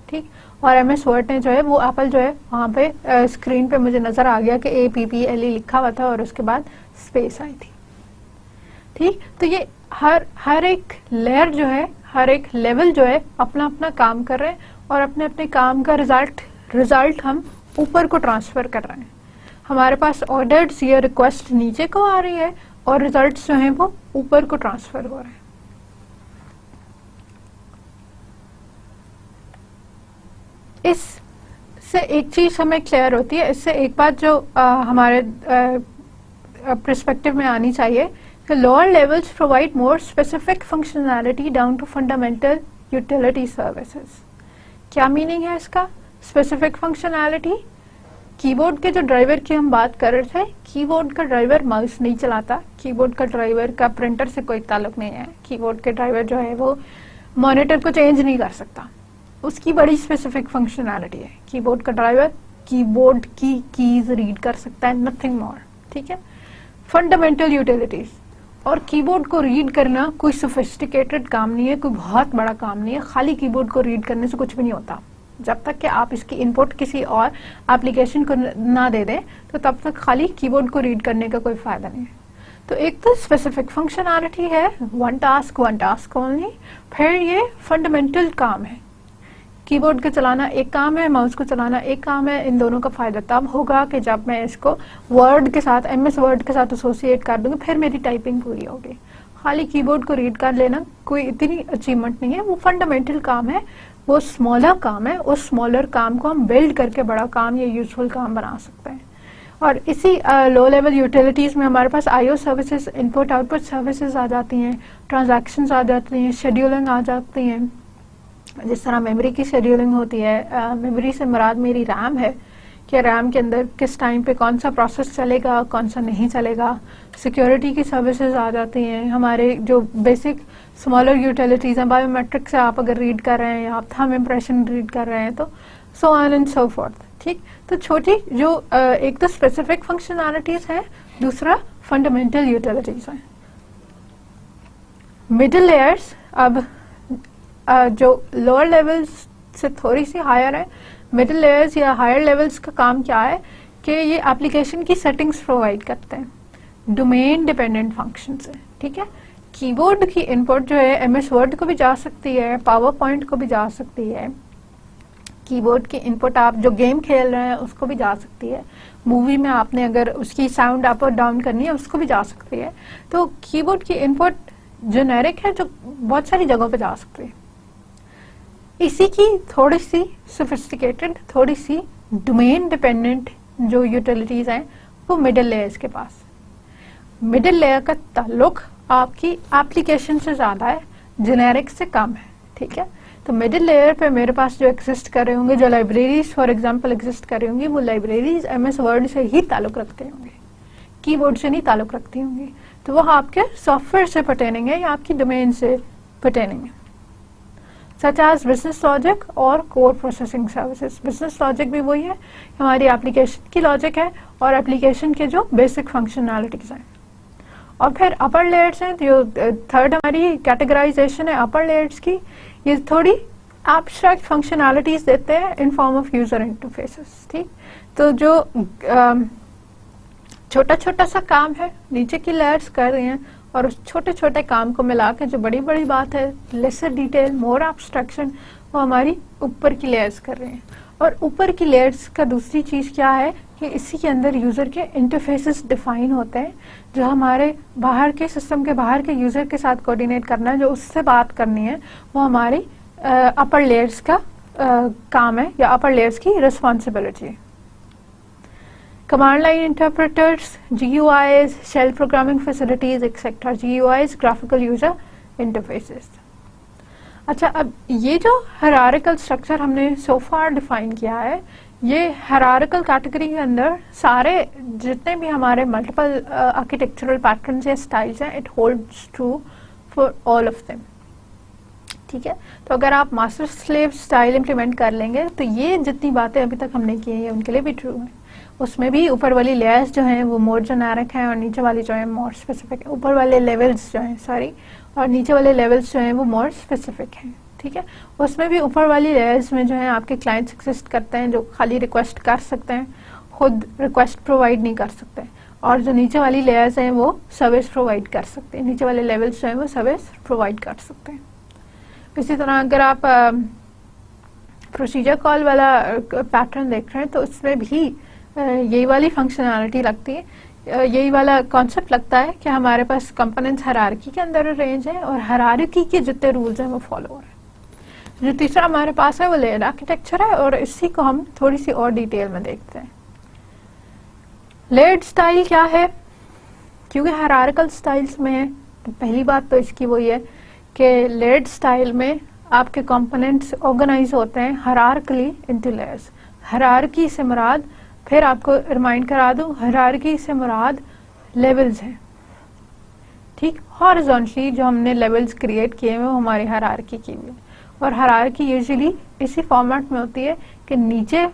Speaker 1: ठीक, और MS वर्ड ने जो है वो एप्पल जो है वहाँ पे स्क्रीन पे मुझे नजर आ गया कि APPLE लिखा हुआ था और उसके बाद स्पेस आई थी। ठीक, तो ये हर एक लेयर जो है, हर एक लेवल जो है अपना अपना काम कर रहे हैं और अपने अपने काम का रिजल्ट हम ऊपर को ट्रांसफर कर रहे हैं। हमारे पास ऑर्डर्स या रिक्वेस्ट नीचे को आ रही है और रिजल्ट्स जो हैं वो ऊपर को ट्रांसफर हो रहे हैं। इससे एक चीज हमें क्लियर होती है, इससे एक बात जो हमारे पर्सपेक्टिव में आनी चाहिए कि lower levels provide more specific functionality down to fundamental utility services. क्या मीनिंग है इसका? स्पेसिफिक फंक्शनैलिटी, कीबोर्ड के जो ड्राइवर की हम बात कर रहे थे, कीबोर्ड का ड्राइवर माउस नहीं चलाता, कीबोर्ड का ड्राइवर का प्रिंटर से कोई ताल्लुक नहीं है, कीबोर्ड के ड्राइवर जो है वो मॉनिटर को चेंज नहीं कर सकता। उसकी बड़ी स्पेसिफिक फंक्शनैलिटी है। कीबोर्ड का ड्राइवर कीबोर्ड की कीज रीड कर सकता है, नथिंग मोर। ठीक है, फंडामेंटल यूटिलिटीज, और कीबोर्ड को रीड करना कोई सोफिस्टिकेटेड काम नहीं है, कोई बहुत बड़ा काम नहीं है। खाली कीबोर्ड को रीड करने से कुछ भी नहीं होता। जब तक कि आप इसकी इनपुट किसी और एप्लीकेशन को ना दे दें तो तब तक खाली कीबोर्ड को रीड करने का कोई फायदा नहीं है। तो एक तो स्पेसिफिक फंक्शनैलिटी है, वन टास्क ओनली। फिर ये फंडामेंटल काम है, कीबोर्ड को चलाना एक काम है, माउस को चलाना एक काम है। इन दोनों का फायदा तब होगा कि जब मैं इसको वर्ड के साथ, MS वर्ड के साथ एसोसिएट कर दूंगी, फिर मेरी टाइपिंग पूरी होगी। खाली कीबोर्ड को रीड कर लेना कोई इतनी अचीवमेंट नहीं है, वो फंडामेंटल काम है, वो स्मॉलर काम है। उस स्मॉलर काम को हम बिल्ड करके बड़ा काम या यूजफुल काम बना सकते हैं। और इसी लो लेवल यूटिलिटीज में हमारे पास IO services, input output services आ जाती हैं, ट्रांजैक्शंस आ जाती हैं, शेड्यूलिंग आ जाती हैं। जिस तरह मेमोरी की शेड्यूलिंग होती है, मेमोरी से मुराद मेरी रैम है कि रैम के अंदर किस टाइम पे कौन सा प्रोसेस चलेगा, कौन सा नहीं चलेगा। सिक्योरिटी की सर्विसेज आ जाती हैं। हमारे जो बेसिक स्मॉलर यूटिलिटीज हैं, बायोमेट्रिक से आप अगर रीड कर रहे हैं या आप थंब इम्प्रेशन रीड कर रहे हैं तो सो ऑन एंड सो फोर्थ। ठीक, तो छोटी जो एक तो स्पेसिफिक फंक्शनैलिटीज है, दूसरा फंडामेंटल यूटिलिटीज है। मिडिल लेयर्स अब जो लोअर लेवल्स से थोड़ी सी हायर है, मिडिल लेयर्स या हायर लेवल्स का काम क्या है कि ये एप्लीकेशन की सेटिंग्स प्रोवाइड करते हैं, डोमेन डिपेंडेंट फंक्शन से। ठीक है, कीबोर्ड की इनपुट जो है MS वर्ड को भी जा सकती है, पावर पॉइंट को भी जा सकती है। कीबोर्ड की इनपुट आप जो गेम खेल रहे हैं उसको भी जा सकती है। मूवी में आपने अगर उसकी साउंड अप और डाउन करनी है उसको भी जा सकती है। तो कीबोर्ड की इनपुट जेनेरिक है जो बहुत सारी जगहों पे जा सकती है। इसी की थोड़ी सी सोफिस्टिकेटेड, थोड़ी सी डोमेन डिपेंडेंट जो यूटिलिटीज हैं वो मिडिल लेयर्स के पास। मिडिल लेयर का ताल्लुक आपकी एप्लीकेशन से ज्यादा है, जेनेरिक से कम है। ठीक है, तो मिडिल लेयर पे मेरे पास जो एग्जिस्ट कर रहे होंगे, जो लाइब्रेरीज फॉर एग्जांपल एग्जिस्ट कर रही होंगी, वो लाइब्रेरीज MS वर्ड से ही ताल्लुक रखते होंगे, कीबोर्ड से नहीं ताल्लुक रखती होंगी। तो वो आपके सॉफ्टवेयर से पर्टेनिंग है या आपकी डोमेन से पर्टेनिंग है। सच एज बिजनेस लॉजिक और core processing services. Business logic भी वही है, हमारी एप्लीकेशन की लॉजिक है और एप्लीकेशन के जो बेसिक फंक्शनैलिटीज हैं। और फिर अपर लेयर्स हैं, जो थर्ड हमारी कैटेगराइजेशन है अपर लेयर्स की, ये थोड़ी एब्स्ट्रैक्ट फंक्शनैलिटीज देते हैं in form of user interfaces. ठीक, तो जो छोटा छोटा सा काम है नीचे की लेयर्स कर रही हैं और उस छोटे छोटे काम को मिला के जो बड़ी बड़ी बात है, लेसर डिटेल, मोर एब्स्ट्रैक्शन, वो हमारी ऊपर की लेयर्स कर रहे हैं। और ऊपर की लेयर्स का दूसरी चीज़ क्या है कि इसी के अंदर यूज़र के इंटरफेसेस डिफाइन होते हैं, जो हमारे बाहर के सिस्टम के बाहर के यूज़र के साथ कोऑर्डिनेट करना है, जो उससे बात करनी है, वो हमारी अपर लेयर्स का काम है या अपर लेयर्स की responsibility. Command line interpreters, GUIs, shell programming facilities etcetera. GUIs graphical user interfaces. अच्छा, अब ये जो हायरार्किकल स्ट्रक्चर हमने सो फार डिफाइन किया है, ये हायरार्किकल कैटेगरी के अंदर सारे जितने भी हमारे मल्टीपल आर्किटेक्चरल पैटर्न्स या स्टाइल्स हैं, it holds true for all of them. ठीक है, तो अगर आप मास्टर स्लेव स्टाइल इंप्लीमेंट कर लेंगे तो ये जितनी बातें अभी तक हमने की हैं उनके लिए भी ट्रू है। उसमें भी ऊपर वाली लेयर्स जो हैं वो मोर जेनेरिक हैं और नीचे वाली जो है मोर स्पेसिफिक है। ऊपर वाले लेवल्स जो हैं और नीचे वाले लेवल्स जो हैं वो मोर स्पेसिफिक हैं। ठीक है, उसमें भी ऊपर वाली लेयर्स में जो है आपके क्लाइंट्स एग्जिस्ट करते हैं जो खाली रिक्वेस्ट कर सकते हैं, खुद रिक्वेस्ट प्रोवाइड नहीं कर सकते, और जो नीचे वाली लेयर्स हैं वो सर्विस प्रोवाइड कर सकते हैं। नीचे वाले लेवल्स जो हैं वो सर्विस प्रोवाइड कर सकते हैं। इसी तरह अगर आप प्रोसीजर कॉल वाला पैटर्न देख रहे हैं तो उसमें भी यही वाली फंक्शनैलिटी लगती है, यही वाला कॉन्सेप्ट लगता है कि हमारे पास कंपोनेंट्स हायरार्की के अंदर अरेंज है और हायरार्की के जितने रूल्स हैं वो फॉलो हो रहे हैं। जो तीसरा हमारे पास है वो लेयर आर्किटेक्चर है और इसी को हम थोड़ी सी और डिटेल में देखते हैं। लेयर्ड स्टाइल क्या है? क्योंकि हायरार्किकल स्टाइल्स में है तो पहली बात तो इसकी वही है कि लेयर्ड स्टाइल में आपके कंपोनेंट्स ऑर्गेनाइज होते हैं हायरार्किकली इनटू लेयर्स। हायरार्की से मुराद, फिर आपको रिमाइंड करा दूं, हायरार्की से मुराद लेवल्स हैं। ठीक, हॉरिजॉन्टली जो हमने लेवल्स क्रिएट किए हैं वो हमारी हायरार्की की हुई है, और हायरार्की यूजुअली इसी फॉर्मेट में होती है कि नीचे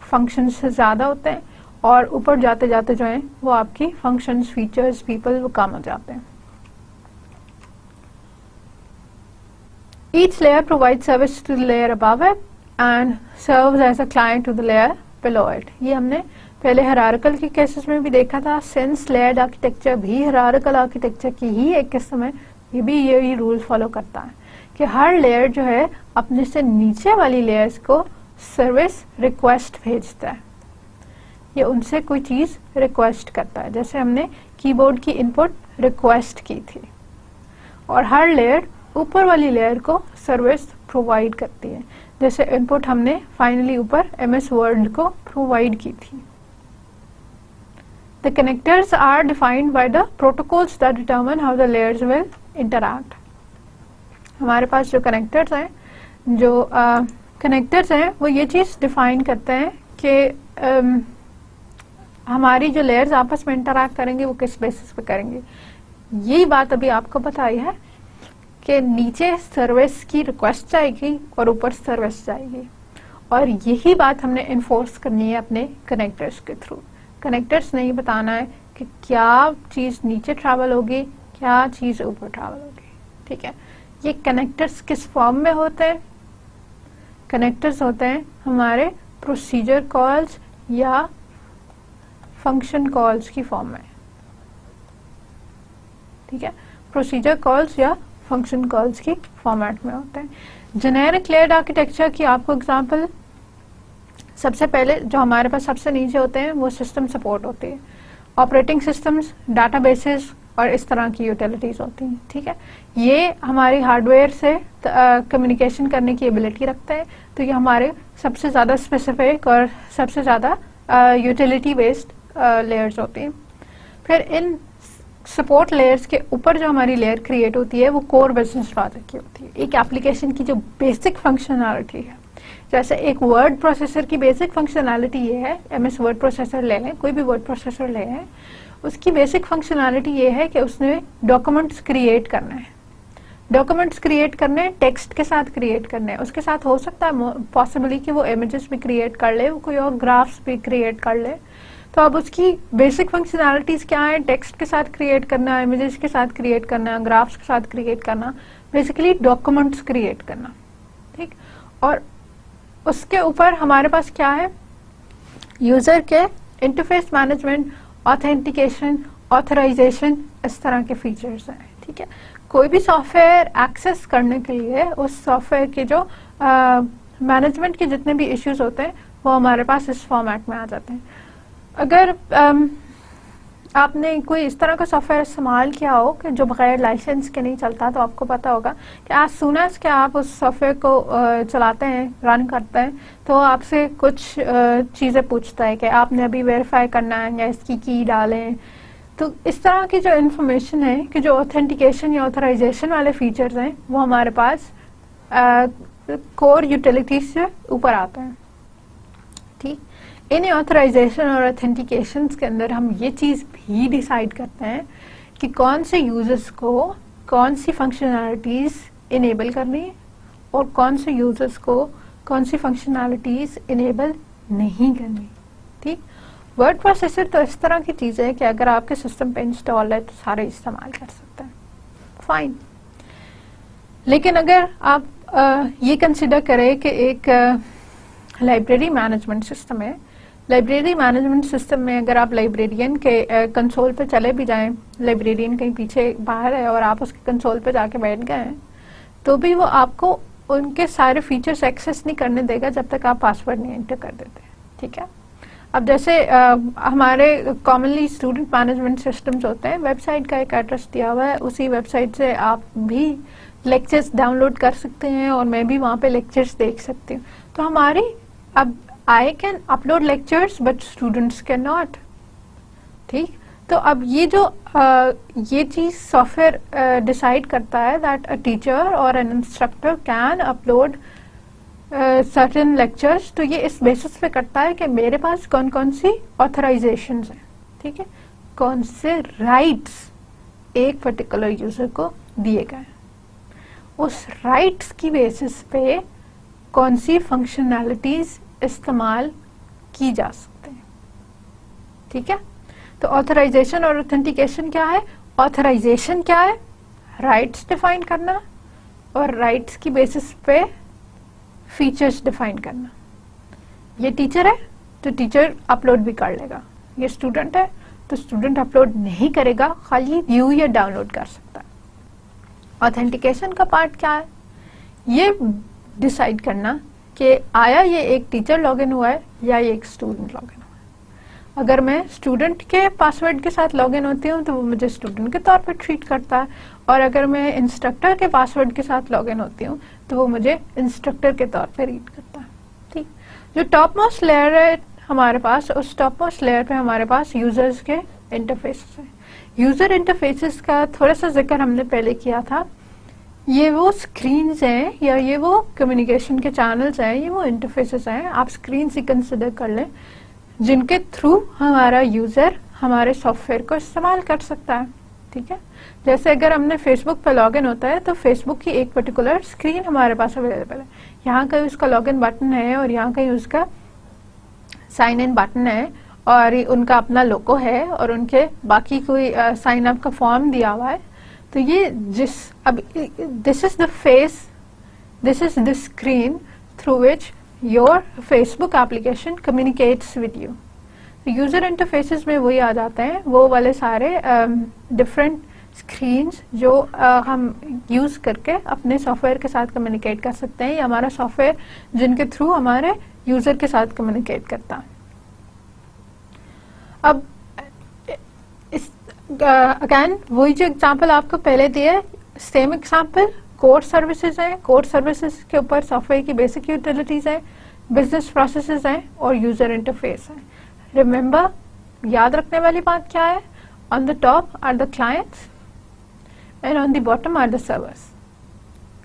Speaker 1: फंक्शंस से ज्यादा होते हैं और ऊपर जाते जाते जो है वो आपकी फंक्शंस, फीचर्स, पीपल वो कम हो जाते हैं। Each layer provides service to the layer above it and serves as a client to the layer below it. ये हमने पहले हायरार्किकल के केसेस में भी देखा था। सिंस लेयर्ड आर्किटेक्चर भी हायरार्किकल आर्किटेक्चर की ही एक किस्म है, ये भी यही रूल फॉलो करता है कि हर लेयर जो है अपने से नीचे वाली लेयर्स को सर्विस रिक्वेस्ट भेजता है, ये उनसे कोई चीज रिक्वेस्ट करता है। जैसे हमने कीबोर्ड की इनपुट रिक्वेस्ट की थी, और हर लेयर ऊपर वाली लेयर को सर्विस प्रोवाइड करती है। जैसे इनपुट हमने फाइनली ऊपर MS वर्ड को प्रोवाइड की थी। The connectors are defined by the protocols that determine how the layers will interact. हमारे पास जो कनेक्टर्स हैं वो ये चीज डिफाइन करते हैं कि हमारी जो लेयर्स आपस में इंटरैक्ट करेंगे वो किस बेसिस पे करेंगे। यही बात अभी आपको बताई है कि नीचे सर्विस की रिक्वेस्ट जाएगी और ऊपर सर्विस जाएगी, और यही बात हमने इन्फोर्स करनी है अपने कनेक्टर्स के थ्रू। कनेक्टर्स नहीं बताना है कि क्या चीज नीचे ट्रैवल होगी, क्या चीज ऊपर ट्रैवल होगी। ठीक है, ये कनेक्टर्स किस फॉर्म में होते हैं? कनेक्टर्स होते हैं हमारे प्रोसीजर कॉल्स या फंक्शन कॉल्स की फॉर्म में। ठीक है, प्रोसीजर कॉल्स या फंक्शन कॉल्स की फॉर्मेट में होते हैं। जेनेरिक लेयर्ड आर्किटेक्चर की आपको एग्जांपल, सबसे पहले जो हमारे पास सबसे नीचे होते हैं वो सिस्टम सपोर्ट होती है, ऑपरेटिंग सिस्टम्स, डाटाबेसेस और इस तरह की यूटिलिटीज होती हैं। ठीक है, ये हमारी हार्डवेयर से कम्युनिकेशन करने की एबिलिटी रखते हैं, तो ये हमारे सबसे ज्यादा स्पेसिफिक और सबसे ज्यादा यूटिलिटी बेस्ड लेयर्स होती हैं। फिर इन सपोर्ट लेयर्स के ऊपर जो हमारी लेयर क्रिएट होती है वो कोर बिजनेस लॉजिक की होती है, एक एप्लीकेशन की जो बेसिक फंक्शनैलिटी है। जैसे एक वर्ड प्रोसेसर की बेसिक फंक्शनैलिटी ये है, MS वर्ड प्रोसेसर ले लें, कोई भी वर्ड प्रोसेसर ले लें, उसकी बेसिक फंक्शनैलिटी ये है कि उसने डॉक्यूमेंट्स क्रिएट करना है। डॉक्यूमेंट्स क्रिएट करने, टेक्स्ट के साथ क्रिएट करने, उसके साथ हो सकता है पॉसिबली कि वो इमेजेस भी क्रिएट कर ले, वो कोई और ग्राफ्स भी क्रिएट कर ले। तो अब उसकी बेसिक फंक्शनैलिटीज क्या है? टेक्स्ट के साथ क्रिएट करना, इमेजेस के साथ क्रिएट करना, ग्राफ्स के साथ क्रिएट करना, बेसिकली डॉक्यूमेंट्स क्रिएट करना। ठीक, और उसके ऊपर हमारे पास क्या है? यूजर के इंटरफेस मैनेजमेंट, ऑथेंटिकेशन, ऑथराइजेशन, इस तरह के फीचर्स हैं। ठीक है, कोई भी सॉफ्टवेयर एक्सेस करने के लिए उस सॉफ्टवेयर के जो मैनेजमेंट के जितने भी इश्यूज होते हैं वो हमारे पास इस फॉर्मेट में आ जाते हैं। अगर आपने कोई इस तरह का सॉफ्टवेयर इस्तेमाल किया हो कि जो बगैर लाइसेंस के नहीं चलता, तो आपको पता होगा कि एज सून एज कि आप उस सॉफ्टवेयर को चलाते हैं, रन करते हैं, तो आपसे कुछ चीज़ें पूछता है कि आपने अभी वेरीफाई करना है या इसकी की डालें। तो इस तरह की जो इन्फॉर्मेशन है कि जो ऑथेंटिकेशन या ऑथराइजेशन वाले फीचर्स हैं वो हमारे पास कोर यूटिलिटीज से ऊपर आते हैं। ठीक, इन ऑथराइजेशन और ऑथेंटिकेशन के अंदर हम ये चीज़ भी डिसाइड करते हैं कि कौन से यूजर्स को कौन सी फंक्शनैलिटीज़ इनेबल करनी है और कौन से यूजर्स को कौन सी फंक्शनैलिटीज़ इनेबल नहीं करनी। ठीक, वर्ड प्रोसेसर तो इस तरह की चीज़ है कि अगर आपके सिस्टम पे इंस्टॉल है तो सारे इस्तेमाल कर सकते हैं, फाइन। लेकिन अगर आप ये कंसिडर करें कि एक लाइब्रेरी मैनेजमेंट सिस्टम है, लाइब्रेरी मैनेजमेंट सिस्टम में अगर आप लाइब्रेरियन के कंसोल पे चले भी जाएं, लाइब्रेरियन कहीं पीछे बाहर है और आप उसके कंसोल पे जाके बैठ गए हैं, तो भी वो आपको उनके सारे फीचर्स एक्सेस नहीं करने देगा जब तक आप पासवर्ड नहीं एंटर कर देते। ठीक है, अब जैसे हमारे कॉमनली स्टूडेंट मैनेजमेंट सिस्टम्स होते हैं, वेबसाइट का एक एड्रेस दिया हुआ है, उसी वेबसाइट से आप भी लेक्चर्स डाउनलोड कर सकते हैं और मैं भी वहाँ पे लेक्चर्स देख सकती हूँ। तो हमारी अब I can upload lectures but students can not. ठीक, तो अब ये चीज़ सॉफ्टवेयर डिसाइड करता है दैट अ टीचर और N instructor can upload certain lectures. तो ये इस बेसिस पे करता है कि मेरे पास कौन कौन सी ऑथराइजेशंस हैं, ठीक है, कौन से राइट्स एक पर्टिकुलर यूजर को दिए गए, उस राइट्स की बेसिस पे कौन सी फंक्शनैलिटीज इस्तेमाल की जा सकते हैं। ठीक है, तो ऑथराइजेशन और ऑथेंटिकेशन क्या है? ऑथराइजेशन क्या है? राइट्स डिफाइन करना और राइट्स की बेसिस पे फीचर्स डिफाइन करना। ये टीचर है तो टीचर अपलोड भी कर लेगा, ये स्टूडेंट है तो स्टूडेंट अपलोड नहीं करेगा, खाली व्यू या डाउनलोड कर सकता है। ऑथेंटिकेशन का पार्ट क्या है? ये डिसाइड करना कि आया ये एक टीचर लॉगिन हुआ है या ये एक स्टूडेंट लॉगिन हुआ है। अगर मैं स्टूडेंट के पासवर्ड के साथ लॉगिन होती हूँ तो वो मुझे स्टूडेंट के तौर पर ट्रीट करता है, और अगर मैं इंस्ट्रक्टर के पासवर्ड के साथ लॉगिन होती हूँ तो वो मुझे इंस्ट्रक्टर के तौर पर रीड करता है। ठीक, जो टॉप मोस्ट लेयर है हमारे पास, उस टॉप मोस्ट लेयर पे हमारे पास यूजर्स के इंटरफेसेस हैं। यूजर इंटरफेसेस का थोड़ा सा जिक्र हमने पहले किया था। ये वो स्क्रीन्स हैं या ये वो कम्युनिकेशन के चैनल्स हैं, ये वो इंटरफेसेस हैं, आप स्क्रीन ही कंसिडर कर लें, जिनके थ्रू हमारा यूजर हमारे सॉफ्टवेयर को इस्तेमाल कर सकता है। ठीक है, जैसे अगर हमने फेसबुक पर लॉगिन होता है तो फेसबुक की एक पर्टिकुलर स्क्रीन हमारे पास अवेलेबल है, यहाँ कहीं उसका लॉगिन बटन है और यहाँ कहीं उसका साइन इन बटन है और उनका अपना लोगो है और उनके बाकी कोई साइन अप का फॉर्म दिया हुआ है। तो ये अब this is the face, this is the screen through which your Facebook application communicates with you. User interfaces में वही आ जाते हैं, वो वाले सारे डिफरेंट स्क्रीन्स जो हम यूज करके अपने सॉफ्टवेयर के साथ कम्युनिकेट कर सकते हैं, या हमारा सॉफ्टवेयर जिनके थ्रू हमारे यूजर के साथ कम्युनिकेट करता है। अब अगेन वही जो एग्जांपल आपको पहले दिया, सेम एग्जांपल, कोर सर्विसेज हैं, कोर सर्विसेज के ऊपर सॉफ्टवेयर की बेसिक यूटिलिटीज हैं, बिजनेस प्रोसेसेस हैं और यूजर इंटरफेस है। रिमेंबर, याद रखने वाली बात क्या है? On the top are the clients and on the bottom are the servers.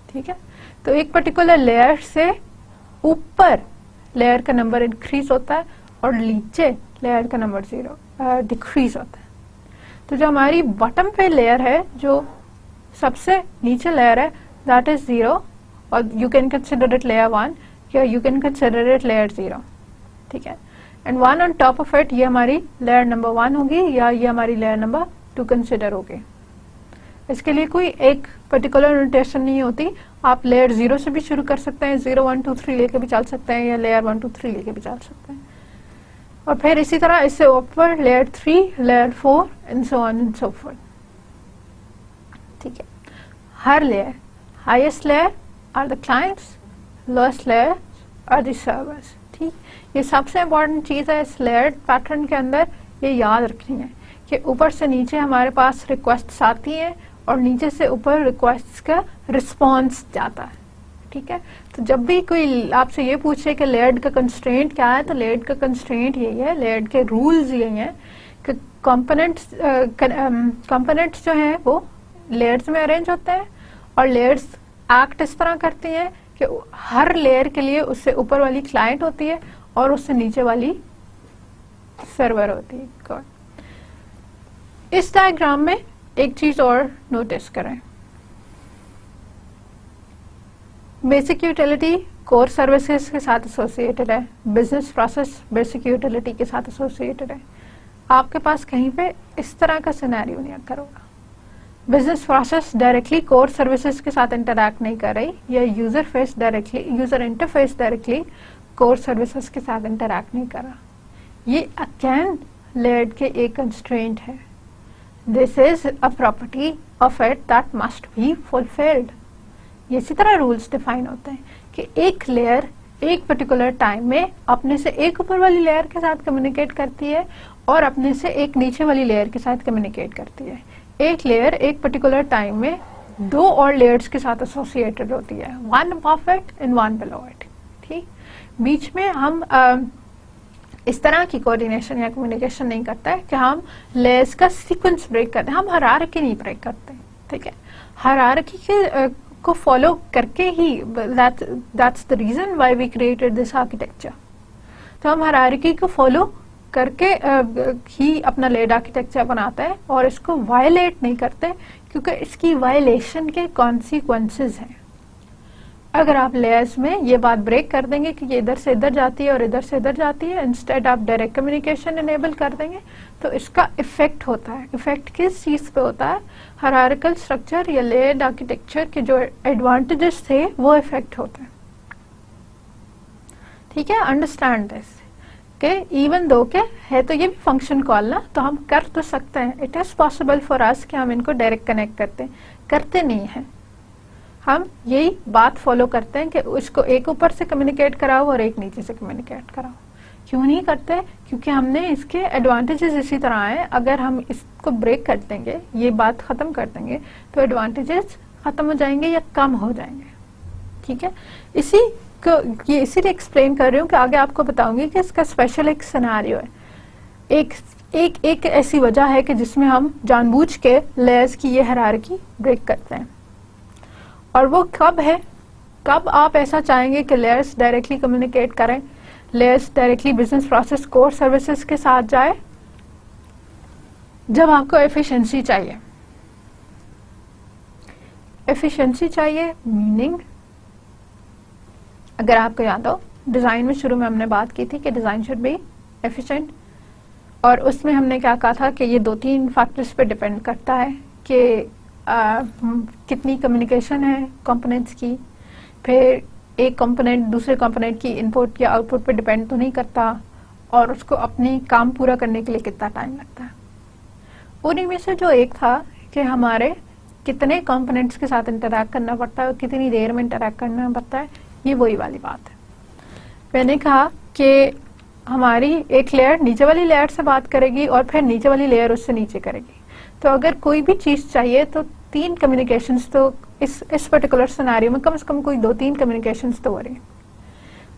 Speaker 1: ठीक है, तो एक पर्टिकुलर लेयर से ऊपर लेयर का नंबर इंक्रीज होता है और नीचे लेयर का नंबर डिक्रीज होता है। तो जो हमारी बॉटम पे लेयर है, जो सबसे नीचे लेयर है, दैट इज 0, और you can consider it layer 1 या you can consider it layer 0। ठीक है, and 1 on top of it, ये हमारी लेयर नंबर 1 होगी या ये हमारी लेयर नंबर 2 कंसिडर होगी। इसके लिए कोई एक पर्टिकुलर नोटेशन नहीं होती, आप लेयर 0 से भी शुरू कर सकते हैं, 0 1 2 3 लेके भी चल सकते हैं, या लेयर 1 2 3 लेके भी चल सकते हैं, और फिर इसी तरह इससे ऊपर layer 3, layer 4 and so on and so forth. ठीक है, हर layer, highest layer are the clients, lowest layer are the servers. ठीक, ये सबसे इम्पोर्टेंट चीज़ है इस लेयर्ड पैटर्न के अंदर, ये याद रखनी है कि ऊपर से नीचे हमारे पास रिक्वेस्ट्स आती हैं और नीचे से ऊपर रिक्वेस्ट्स का रिस्पॉन्स जाता है। ठीक है, तो जब भी कोई आपसे ये पूछे कि लेयर्ड का कंस्ट्रेंट क्या है, तो लेयर्ड का कंस्ट्रेंट यही है, लेयर्ड के रूल्स यही हैं कि कंपोनेंट्स जो हैं वो लेयर्स में अरेंज होते हैं और लेयर्स एक्ट इस तरह करती हैं कि हर लेयर के लिए उससे ऊपर वाली क्लाइंट होती है और उससे नीचे वाली सर्वर होती है। इस डायग्राम में एक चीज और नोटिस करें, बेसिक यूटिलिटी कोर सर्विसेज के साथ एसोसिएटेड है, बिजनेस प्रोसेस बेसिक यूटिलिटी के साथ एसोसिएटेड है। आपके पास कहीं पे इस तरह का सिनेरियो नहीं आकर होगा, business process directly core services के साथ इंटरैक्ट नहीं कर रही या user interface directly core services के साथ इंटरैक्ट नहीं कर रहा। ये अगेन लेयर्ड के एक कंस्ट्रेंट है। This is a property of it that must be fulfilled. इसी तरह रूल्स डिफाइन होते हैं कि एक लेयर एक पर्टिकुलर टाइम में अपने से एक ऊपर वाली लेयर के साथ कम्युनिकेट करती है और अपने से एक नीचे वाली लेयर के साथ कम्युनिकेट करती है। एक लेयर एक पर्टिकुलर टाइम में दो और लेयर्स के साथ एसोसिएटेड होती है, one above it and one below it. ठीक, बीच में हम इस तरह की कोऑर्डिनेशन या कम्युनिकेशन नहीं करता है कि हम लेयर्स का सीक्वेंस ब्रेक करते हैं, हम हायरार्की नहीं ब्रेक करते। ठीक है, हायरार्की के को फॉलो करके ही that's the reason why we created this architecture. तो हम हायरार्की को फॉलो करके ही अपना लेयर्ड आर्किटेक्चर बनाते हैं और इसको वायलेट नहीं करते क्योंकि इसकी वायलेशन के कॉन्सिक्वेंसेस हैं। अगर आप लेयर्स में ये बात ब्रेक कर देंगे कि ये इधर से इधर जाती है और इधर से इधर जाती है, इंस्टेड आप डायरेक्ट कम्युनिकेशन इनेबल कर देंगे, तो इसका इफेक्ट होता है। इफेक्ट किस चीज पे होता है? हायरार्किकल स्ट्रक्चर या लेयर्ड आर्किटेक्चर के जो एडवांटेजेस थे वो इफेक्ट होते हैं। ठीक है, अंडरस्टैंड दिस के इवन दो के है तो ये भी फंक्शन कॉल ना, तो हम कर तो सकते हैं, it is possible for us कि हम इनको डायरेक्ट कनेक्ट करते नहीं हैं। हम यही बात फॉलो करते हैं कि उसको एक ऊपर से कम्युनिकेट कराओ और एक नीचे से कम्युनिकेट कराओ। क्यों नहीं करते? क्योंकि हमने इसके एडवांटेजेस इसी तरह हैं, अगर हम इसको ब्रेक कर देंगे, ये बात खत्म कर देंगे, तो एडवांटेजेस खत्म हो जाएंगे या कम हो जाएंगे। ठीक है, इसी को ये इसीलिए एक्सप्लेन कर रही हूँ कि आगे आपको बताऊंगी कि इसका स्पेशल एक सिनेरियो है, एक ऐसी वजह है कि जिसमें हम जानबूझ के लेयर्स की ये हायरार्की ब्रेक करते हैं। और वो कब है, कब आप ऐसा चाहेंगे कि लेयर्स डायरेक्टली कम्युनिकेट करें, layers directly business process core services के साथ जाए? जब आपको एफिशिएंसी चाहिए। एफिशिएंसी चाहिए मीनिंग, अगर आपको याद हो डिजाइन में शुरू में हमने बात की थी कि डिजाइन शुड बी एफिशिएंट, और उसमें हमने क्या कहा था कि ये 2-3 फैक्टर्स पे डिपेंड करता है कि कितनी कम्युनिकेशन है कंपोनेंट्स की, फिर एक कंपोनेंट दूसरे कंपोनेंट की इनपुट या आउटपुट पे डिपेंड तो नहीं करता, और उसको अपनी काम पूरा करने के लिए कितना टाइम लगता है। उन्हीं में से जो एक था कि हमारे कितने कंपोनेंट्स के साथ इंटरैक्ट करना पड़ता है और कितनी देर में इंटरैक्ट करना पड़ता है, ये वही वाली बात है। मैंने कहा कि हमारी एक लेयर नीचे वाली लेयर से बात करेगी और फिर नीचे वाली लेयर उससे नीचे करेगी। तो अगर कोई भी चीज चाहिए तो 3 कम्युनिकेशंस तो इस पर्टिकुलर सिनेरियो में कम से कम कोई 2-3 कम्युनिकेशंस तो हो रही।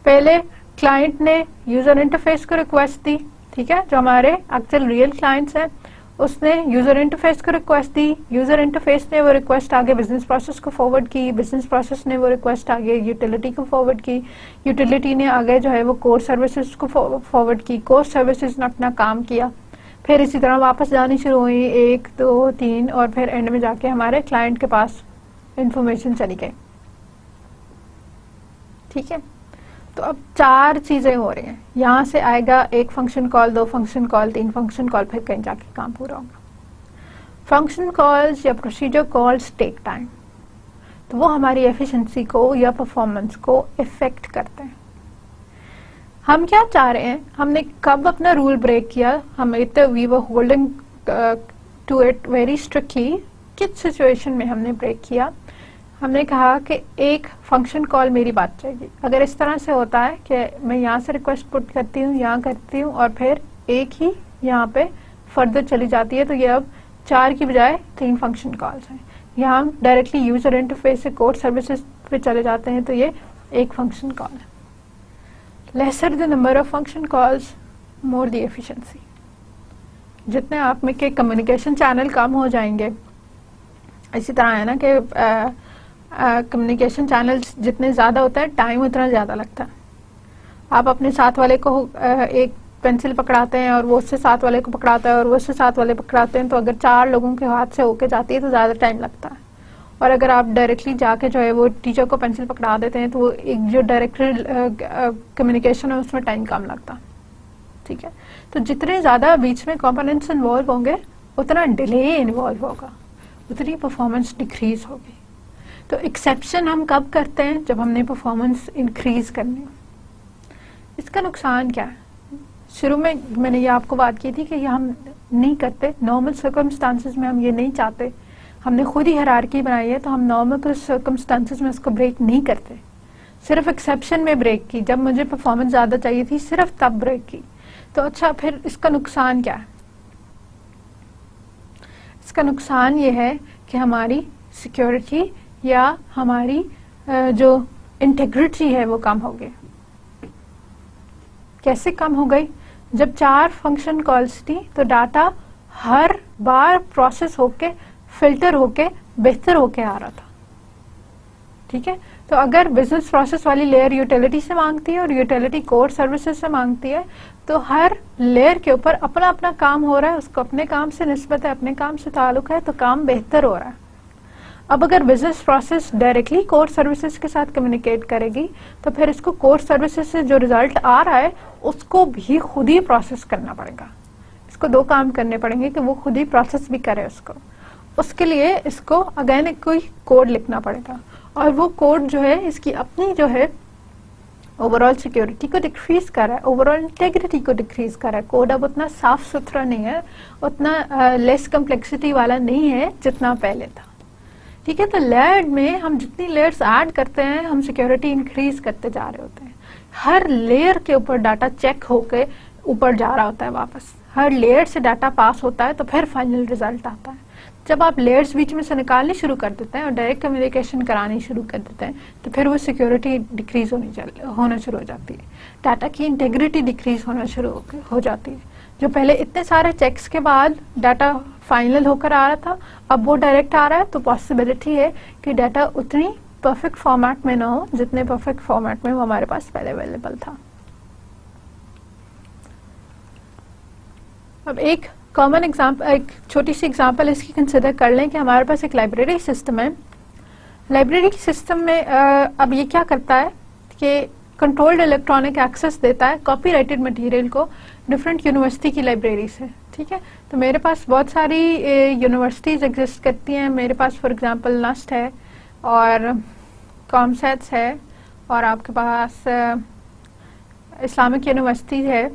Speaker 1: पहले क्लाइंट ने यूजर इंटरफेस को रिक्वेस्ट दी, ठीक है, जो हमारे एक्चुअल रियल क्लाइंट्स हैं, उसने यूजर इंटरफेस को रिक्वेस्ट दी, यूजर इंटरफेस ने वो रिक्वेस्ट आगे बिजनेस प्रोसेस को फॉरवर्ड की, बिजनेस प्रोसेस ने वो रिक्वेस्ट आगे यूटिलिटी को फॉरवर्ड की, यूटिलिटी ने आगे जो है वो कोर सर्विसेज को फॉरवर्ड की, कोर सर्विसेज ने अपना काम किया, फिर इसी तरह वापस जानी शुरू हुई 1, 2, 3 और फिर एंड में जाके हमारे क्लाइंट के पास इंफॉर्मेशन चली गई। ठीक है, तो अब 4 चीजें हो रही हैं, यहां से आएगा 1 function call, 2 function call, 3 function call, फिर कहीं जाके काम पूरा होगा। फंक्शन कॉल्स या प्रोसीजर कॉल्स टेक टाइम, तो वो हमारी एफिशिएंसी को या परफॉर्मेंस को इफेक्ट करते हैं। हम क्या चाह रहे हैं, हमने कब अपना रूल ब्रेक किया, हमें तो we were holding to it very strictly. किस सिचुएशन में हमने ब्रेक किया? हमने कहा कि एक फंक्शन कॉल मेरी बात चाहिए। अगर इस तरह से होता है कि मैं यहाँ से रिक्वेस्ट पुट करती हूँ, यहाँ करती हूँ और फिर एक ही यहाँ पे फर्दर चली जाती है, तो ये अब 4 की बजाय 3 फंक्शन कॉल्स हैं। यहाँ हम डायरेक्टली यूजर इंटरफेस से कोड सर्विसेज पे चले जाते हैं, तो ये एक फंक्शन कॉल है। Lesser the number of function calls more the efficiency. जितने आप में के कम्युनिकेशन चैनल कम हो जाएंगे, इसी तरह है ना कि कम्युनिकेशन चैनल्स जितने ज़्यादा होता है टाइम उतना ज़्यादा लगता है। आप अपने साथ वाले को एक पेंसिल पकड़ाते हैं और वो उससे साथ वाले को पकड़ाता है और वो उससे साथ वाले पकड़ाते हैं, तो अगर 4 लोगों के हाथ से होके जाती है तो ज़्यादा टाइम लगता है। और अगर आप डायरेक्टली जाके जो है वो टीचर को पेंसिल पकड़ा देते हैं, तो वो एक जो डायरेक्ट कम्युनिकेशन है उसमें टाइम कम लगता। ठीक है, तो जितने ज़्यादा बीच में कंपोनेंट्स इन्वॉल्व होंगे उतना डिले इन्वॉल्व होगा, उतनी परफॉर्मेंस डिक्रीज होगी। तो एक्सेप्शन हम कब करते हैं? जब हमने परफॉर्मेंस इंक्रीज करनी हो। इसका नुकसान क्या है? शुरू में मैंने ये आपको बात की थी कि ये हम नहीं करते, नॉर्मल सर्कमस्टांसेस में हम ये नहीं चाहते। हमने खुद ही हायरार्की बनाई है, तो हम नॉर्मल सर्कमस्टांसेस में उसको ब्रेक नहीं करते, सिर्फ एक्सेप्शन में ब्रेक की। जब मुझे परफॉर्मेंस ज़्यादा चाहिए थी सिर्फ तब ब्रेक की। तो अच्छा, फिर इसका नुकसान क्या है? इसका नुकसान ये है कि हमारी सिक्योरिटी या हमारी जो इंटेग्रिटी है वो कम हो गई। कैसे कम हो गई? जब 4 फंक्शन कॉल्स थी तो डाटा हर बार प्रोसेस होके फिल्टर होके बेहतर होके आ रहा था। ठीक है, तो अगर बिजनेस प्रोसेस वाली लेयर यूटिलिटी से मांगती है और यूटिलिटी कोर सर्विसेज से मांगती है, तो हर लेयर के ऊपर अपना अपना काम हो रहा है, उसको अपने काम से निस्बत है, अपने काम से ताल्लुक है, तो काम बेहतर हो रहा है। अब अगर business process directly core services के साथ कम्युनिकेट करेगी, तो फिर इसको कोर सर्विसेज से जो रिजल्ट आ रहा है उसको भी खुद ही प्रोसेस करना पड़ेगा। इसको 2 काम करने पड़ेंगे कि वो खुद ही प्रोसेस भी करे उसको। उसके लिए इसको अगेन कोई कोड लिखना पड़ेगा, और वो कोड जो है इसकी अपनी जो है ओवरऑल सिक्योरिटी को डिक्रीज कर रहा है, ओवरऑल इंटेग्रिटी को डिक्रीज कर रहा है। कोड अब उतना साफ सुथरा नहीं है, उतना लेस कम्प्लेक्सिटी वाला नहीं है जितना पहले था। ठीक है, तो लेयर में हम जितनी लेयर्स ऐड करते हैं हम सिक्योरिटी इंक्रीज करते जा रहे होते हैं। हर लेयर के ऊपर डाटा चेक होके ऊपर जा रहा होता है वापस, हर लेयर से डाटा पास होता है, तो फिर फाइनल रिजल्ट आता है। जब आप लेयर्स बीच में से निकालनी शुरू कर देते हैं और डायरेक्ट कम्युनिकेशन करानी शुरू कर देते हैं, तो फिर वो सिक्योरिटी डिक्रीज होना शुरू हो जाती है, डाटा की इंटेग्रिटी डिक्रीज होना शुरू हो जाती है। जो पहले इतने सारे चेक्स के बाद डाटा फाइनल होकर आ रहा था, अब वो डायरेक्ट आ रहा है, तो पॉसिबिलिटी है कि डाटा उतनी परफेक्ट फॉर्मेट में ना हो जितने परफेक्ट फॉर्मेट में वो हमारे पास पहले अवेलेबल था। अब एक कॉमन एग्जाम्पल, एक छोटी सी एग्जाम्पल इसकी कंसिडर कर लें कि हमारे पास एक लाइब्रेरी सिस्टम है। लाइब्रेरी सिस्टम में अब ये क्या करता है कि कंट्रोल्ड इलेक्ट्रॉनिक एक्सेस देता है कॉपीराइटेड मटेरियल को डिफरेंट यूनिवर्सिटी की लाइब्रेरी से। ठीक है, तो मेरे पास बहुत सारी यूनिवर्सिटीज एग्जिस्ट करती हैं। मेरे पास फॉर एग्जांपल नस्ट है और कॉमसेट्स है और आपके पास इस्लामिक यूनिवर्सिटी है,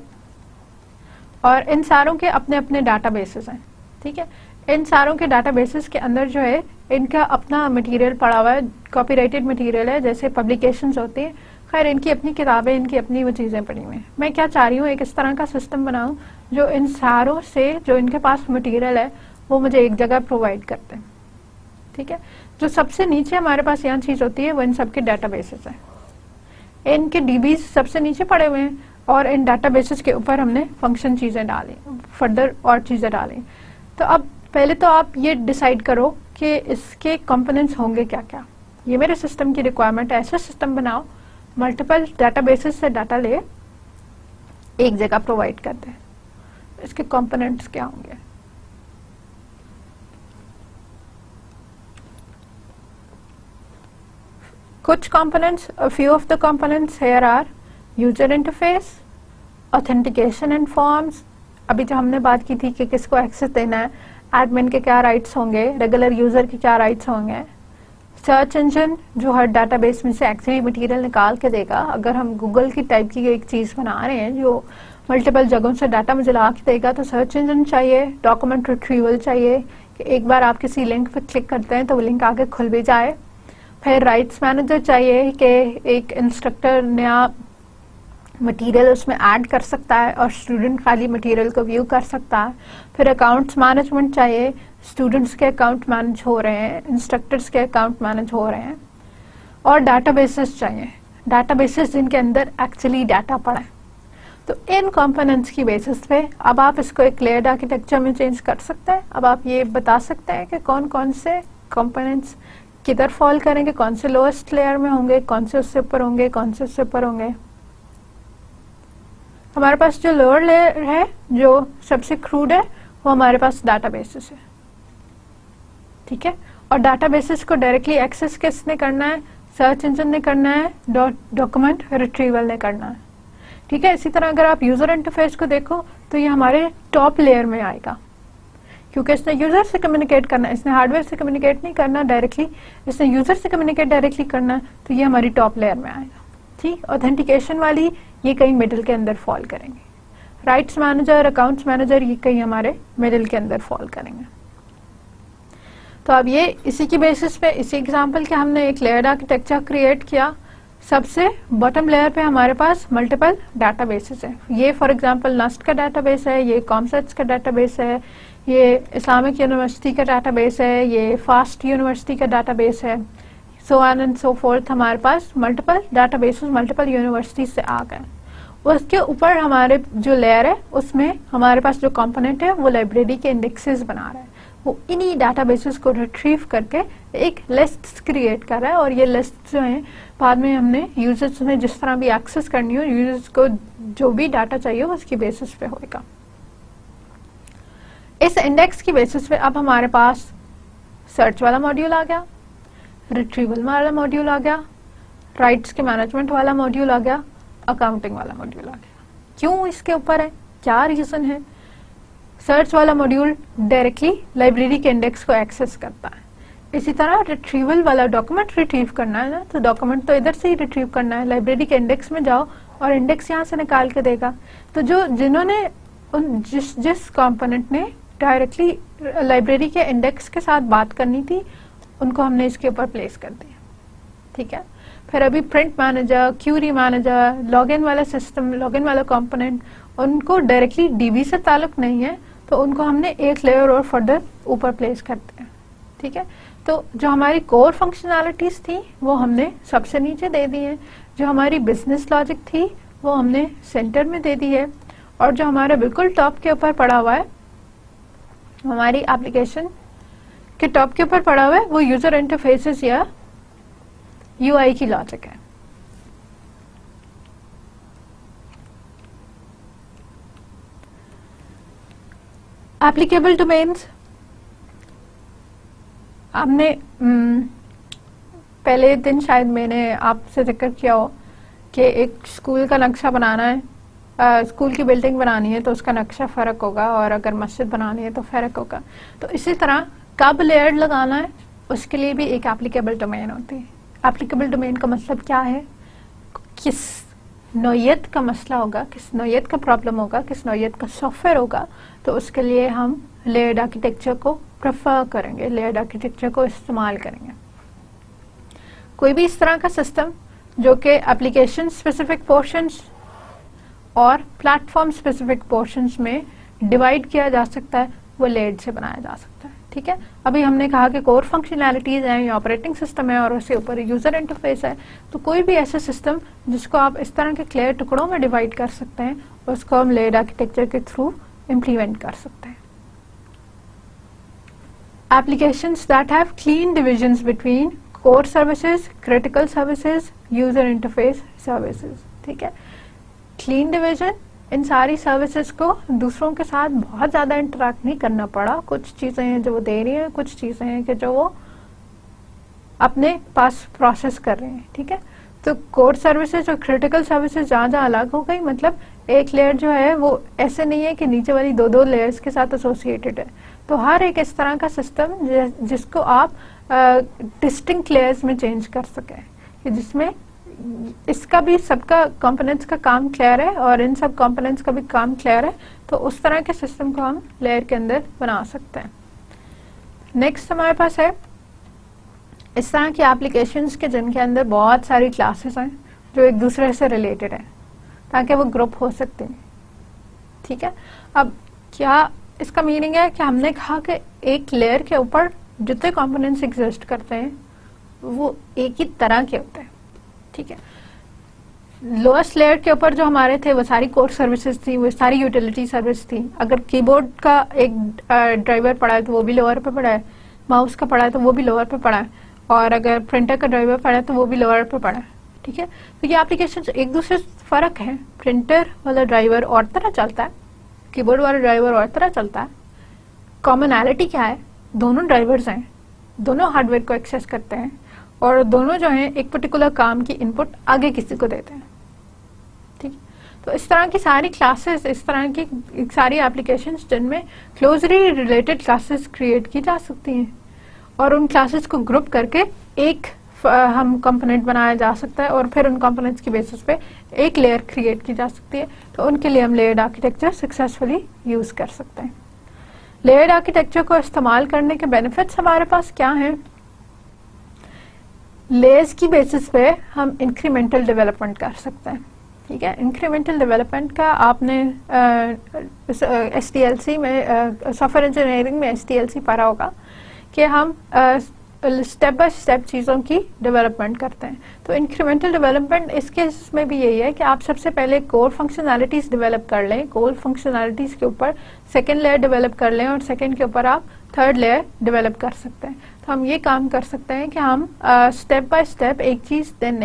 Speaker 1: और इन सारों के अपने अपने डाटाबेसेस हैं। ठीक है, इन सारों के डाटाबेसेस के अंदर जो है इनका अपना मटेरियल पड़ा हुआ है, कॉपीराइटेड मटेरियल है, जैसे पब्लिकेशंस होती हैं। खैर, इनकी अपनी किताबें, इनकी अपनी वो चीज़ें पड़ी हुई हैं। मैं क्या चाह रही हूँ, एक इस तरह का सिस्टम बनाऊँ जो इन सारों से जो इनके पास मटेरियल है वो मुझे एक जगह प्रोवाइड करते हैं। ठीक है, जो सबसे नीचे हमारे पास यहाँ चीज़ होती है वो इन सबके डाटाबेसेस हैं। इनके डीबीज सबसे नीचे पड़े हुए हैं और इन डाटाबेसेस के ऊपर हमने फंक्शन चीज़ें डाली, फर्दर और चीज़ें डाली। तो अब पहले तो आप ये डिसाइड करो कि इसके कंपोनेंट्स होंगे क्या क्या। ये मेरे सिस्टम की रिक्वायरमेंट है, ऐसा सिस्टम बनाओ मल्टीपल डाटाबेसेस से डाटा ले एक जगह प्रोवाइड कर दे। इसके कंपोनेंट्स क्या होंगे? कुछ components, a few of the components here are user interface, authentication and forms. अभी जो हमने बात की थी कि किसको एक्सेस देना है, एडमिन के क्या राइट्स होंगे, रेगुलर यूजर के क्या राइट्स होंगे, सर्च इंजन जो हर डाटाबेस में से एक्चुअली मटेरियल निकाल के देगा। अगर हम गूगल की टाइप की एक चीज़ बना रहे हैं जो मल्टीपल जगहों से डाटा मुझे ला के देगा, तो सर्च इंजन चाहिए, डॉक्यूमेंट रिट्रीवल चाहिए कि एक बार आप किसी लिंक पर क्लिक करते हैं तो वो लिंक आगे खुल भी जाए, फिर राइट्स मैनेजर चाहिए कि एक इंस्ट्रक्टर नया मटेरियल उसमें ऐड कर सकता है और स्टूडेंट खाली मटेरियल को व्यू कर सकता है। फिर अकाउंट्स मैनेजमेंट चाहिए, स्टूडेंट्स के अकाउंट मैनेज हो रहे हैं, इंस्ट्रक्टर्स के अकाउंट मैनेज हो रहे हैं। और डाटाबेसेस चाहिए, डाटाबेसेस जिनके अंदर एक्चुअली डाटा पड़ा है। तो इन कंपोनेंट्स की बेसिस पे अब आप इसको एक लेयर्ड आर्किटेक्चर में चेंज कर सकते हैं। अब आप ये बता सकते हैं कि कौन कौन से कंपोनेंट्स किधर फॉल करेंगे, कौन से लोएस्ट लेयर में होंगे, कौन से उससे ऊपर होंगे, कौन से उससे ऊपर होंगे। हमारे पास जो लोअर लेयर है, जो सबसे क्रूड है, वो हमारे पास डाटाबेसेस है, ठीक है। और डाटाबेसेस को डायरेक्टली एक्सेस किसने करना है? सर्च इंजन ने करना है, डॉक्यूमेंट रिट्रीवल ने करना है, ठीक है। इसी तरह अगर आप यूजर इंटरफेस को देखो तो ये हमारे टॉप लेयर में आएगा, क्योंकि इसने यूजर से कम्युनिकेट करना है, इसने हार्डवेयर से कम्युनिकेट नहीं करना डायरेक्टली, इसने यूजर से कम्युनिकेट डायरेक्टली करना है, तो ये हमारी टॉप लेयर में आएगा, ठीक। ऑथेंटिकेशन वाली ये कहीं मिडिल के अंदर फॉल करेंगे। राइट्स मैनेजर, अकाउंट्स मैनेजर, ये कहीं हमारे मिडिल के अंदर फॉल करेंगे। तो अब ये इसी की बेसिस पे, इसी एग्जांपल के हमने एक लेयर्ड आर्किटेक्चर क्रिएट किया। सबसे बॉटम लेयर पे हमारे पास मल्टीपल डाटाबेसेस है। ये फॉर एग्जांपल नस्ट का डाटाबेस है, ये कॉमसेट्स का डाटाबेस है, ये इस्लामिक यूनिवर्सिटी का डाटाबेस है, ये फास्ट यूनिवर्सिटी का डाटाबेस है, सो ऑन एंड सो फोर्थ। हमारे पास मल्टीपल डाटाबेसेस मल्टीपल यूनिवर्सिटी से आ गए। उसके ऊपर हमारे जो लेयर है उसमें हमारे पास जो कंपोनेंट है वो लाइब्रेरी के इंडेक्सेस बना रहा है। वो इन्हीं डाटाबेसेस को रिट्रीव करके एक लिस्ट क्रिएट कर रहा है, और ये लिस्ट जो है बाद में हमने यूजर्स ने जिस तरह भी एक्सेस करनी हो, यूजर्स को जो भी डाटा चाहिए उसकी बेसिस पे होगा। इस इंडेक्स की बेसिस पे अब हमारे पास सर्च वाला मॉड्यूल आ गया, रिट्रीवल वाला मॉड्यूल आ गया, राइट्स के मैनेजमेंट वाला मॉड्यूल आ गया, अकाउंटिंग वाला मॉड्यूल आ गया। क्यों इसके ऊपर है, क्या रीजन है? सर्च वाला मॉड्यूल डायरेक्टली लाइब्रेरी के इंडेक्स को एक्सेस करता है। इसी तरह रिट्रीवल वाला डॉक्यूमेंट रिट्रीव करना है ना, तो डॉक्यूमेंट तो इधर से ही रिट्रीव करना है, लाइब्रेरी के इंडेक्स में जाओ और इंडेक्स यहाँ से निकाल के देगा। तो जो जिन्होंने जिस कंपोनेंट ने डायरेक्टली लाइब्रेरी के इंडेक्स के साथ बात करनी थी, उनको हमने इसके ऊपर प्लेस कर दिया, ठीक है। फिर अभी print manager, query manager, login वाला सिस्टम, लॉगिन वाला कंपोनेंट, उनको डायरेक्टली डीबी से ताल्लुक नहीं है, तो उनको हमने एक लेयर और फर्दर ऊपर प्लेस करते हैं, ठीक है। तो जो हमारी कोर फंक्शनैलिटीज थी वो हमने सबसे नीचे दे दी है, जो हमारी बिजनेस लॉजिक थी वो हमने सेंटर में दे दी है, और जो हमारा बिल्कुल टॉप के ऊपर पड़ा हुआ है, हमारी एप्लीकेशन के टॉप के ऊपर पड़ा हुआ है, वो यूजर इंटरफेसेस या यूआई की लॉजिक है। एप्लीकेबल डोमेन्स हमने पहले दिन शायद मैंने आपसे जिक्र किया हो कि एक स्कूल का नक्शा बनाना है, स्कूल की बिल्डिंग बनानी है तो उसका नक्शा फर्क होगा, और अगर मस्जिद बनानी है तो फर्क होगा। तो इसी तरह कब लेयर लगाना है उसके लिए भी एक एप्लीकेबल डोमेन होती है। एप्लीकेबल डोमेन का मतलब क्या है? किस नौयत का मसला होगा, किस नौयत का प्रॉब्लम होगा, किस नौयत का सॉफ्टवेयर होगा, तो उसके लिए हम लेयर्ड आर्किटेक्चर को प्रेफर करेंगे, लेयर्ड आर्किटेक्चर को इस्तेमाल करेंगे। कोई भी इस तरह का सिस्टम जो कि एप्लीकेशन स्पेसिफिक पोर्शंस और प्लेटफॉर्म स्पेसिफिक पोर्शंस में डिवाइड किया जा सकता है, वो लेयर्ड से बनाया जा सकता है, ठीक है। अभी हमने कहा कि कोर फंक्शनैलिटीज हैं, ये ऑपरेटिंग सिस्टम है और उसके ऊपर यूजर इंटरफेस है। तो कोई भी ऐसा सिस्टम जिसको आप इस तरह के क्लियर टुकड़ों में डिवाइड कर सकते हैं, उसको हम लेयर्ड आर्किटेक्चर के थ्रू इम्प्लीमेंट कर सकते हैं। Applications that have clean divisions between core services, critical services, user interface services, ठीक है। क्लीन डिवीजन, इन सारी सर्विसेज को दूसरों के साथ बहुत ज्यादा इंटरेक्ट नहीं करना पड़ा। कुछ चीजें हैं जो वो दे रही हैं, कुछ चीजें हैं कि जो वो अपने पास प्रोसेस कर रहे हैं, ठीक है। तो कोर सर्विसेज और क्रिटिकल सर्विसेज जहाँ जहाँ अलग हो गई, मतलब एक लेयर जो है वो ऐसे नहीं है कि नीचे वाली दो दो लेयर्स के साथ एसोसिएटेड है। तो हर एक इस तरह का सिस्टम जिसको आप डिस्टिंक्ट लेयर्स में चेंज कर सकें, कि जिसमें इसका भी सबका कंपोनेंट्स का काम क्लियर है और इन सब कंपोनेंट्स का भी काम क्लियर है, तो उस तरह के सिस्टम को हम लेयर के अंदर बना सकते हैं। नेक्स्ट हमारे पास है इस तरह की एप्लीकेशंस के जिनके अंदर बहुत सारी क्लासेस हैं जो एक दूसरे से रिलेटेड हैं, ताकि वो ग्रुप हो सकते हैं। ठीक है, अब क्या इसका मीनिंग है कि हमने कहा कि एक लेयर के ऊपर जितने कंपोनेंट्स एग्जिस्ट करते हैं वो एक ही तरह के होते हैं। ठीक है, लोएस्ट लेयर के ऊपर जो हमारे थे वो सारी कोर सर्विसेज थी, वो सारी यूटिलिटी सर्विस थी। अगर कीबोर्ड का एक ड्राइवर पड़ा है तो वो भी लोअर पे पड़ा है, माउस का पड़ा है तो वो भी लोअर पे पड़ा है, और अगर प्रिंटर का ड्राइवर पड़ा है तो वो भी लोअर पे पड़ा है। ठीक है, तो ये एप्लीकेशन एक दूसरे से फर्क है। प्रिंटर वाला ड्राइवर और तरह चलता है, कीबोर्ड वाला ड्राइवर और तरह चलता है। कॉमनैलिटी क्या है? दोनों ड्राइवर्स हैं, दोनों हार्डवेयर को एक्सेस करते हैं, और दोनों जो हैं एक पर्टिकुलर काम की इनपुट आगे किसी को देते हैं। ठीक, तो इस तरह की सारी क्लासेस, इस तरह की सारी एप्लीकेशंस जिनमें क्लोजली रिलेटेड क्लासेस क्रिएट की जा सकती हैं, और उन क्लासेस को ग्रुप करके एक हम कंपोनेंट बनाया जा सकता है, और फिर उन कंपोनेंट्स की बेसिस पे एक लेयर क्रिएट की जा सकती है। तो उनके लिए हम लेयर्ड आर्किटेक्चर सक्सेसफुली यूज कर सकते हैं। लेयर्ड आर्किटेक्चर को इस्तेमाल करने के बेनिफिट्स हमारे पास क्या हैं? लेयर्स की बेसिस पे हम इंक्रीमेंटल डेवलपमेंट कर सकते हैं। ठीक है, इंक्रीमेंटल डेवलपमेंट का आपने SDLC में, सॉफ्टवेयर इंजीनियरिंग में SDLC पढ़ा होगा कि हम स्टेप बाय स्टेप चीज़ों की डेवलपमेंट करते हैं। तो इंक्रीमेंटल डेवलपमेंट इस केस में भी यही है कि आप सबसे पहले कोर फंक्शनैलिटीज डेवलप कर लें, कोर फंक्शनैलिटीज के ऊपर सेकेंड लेयर डेवलप कर लें, और सेकेंड के ऊपर आप थर्ड लेयर डेवलप कर सकते हैं। तो हम ये काम कर सकते हैं कि हम स्टेप बाय स्टेप एक चीज़ देन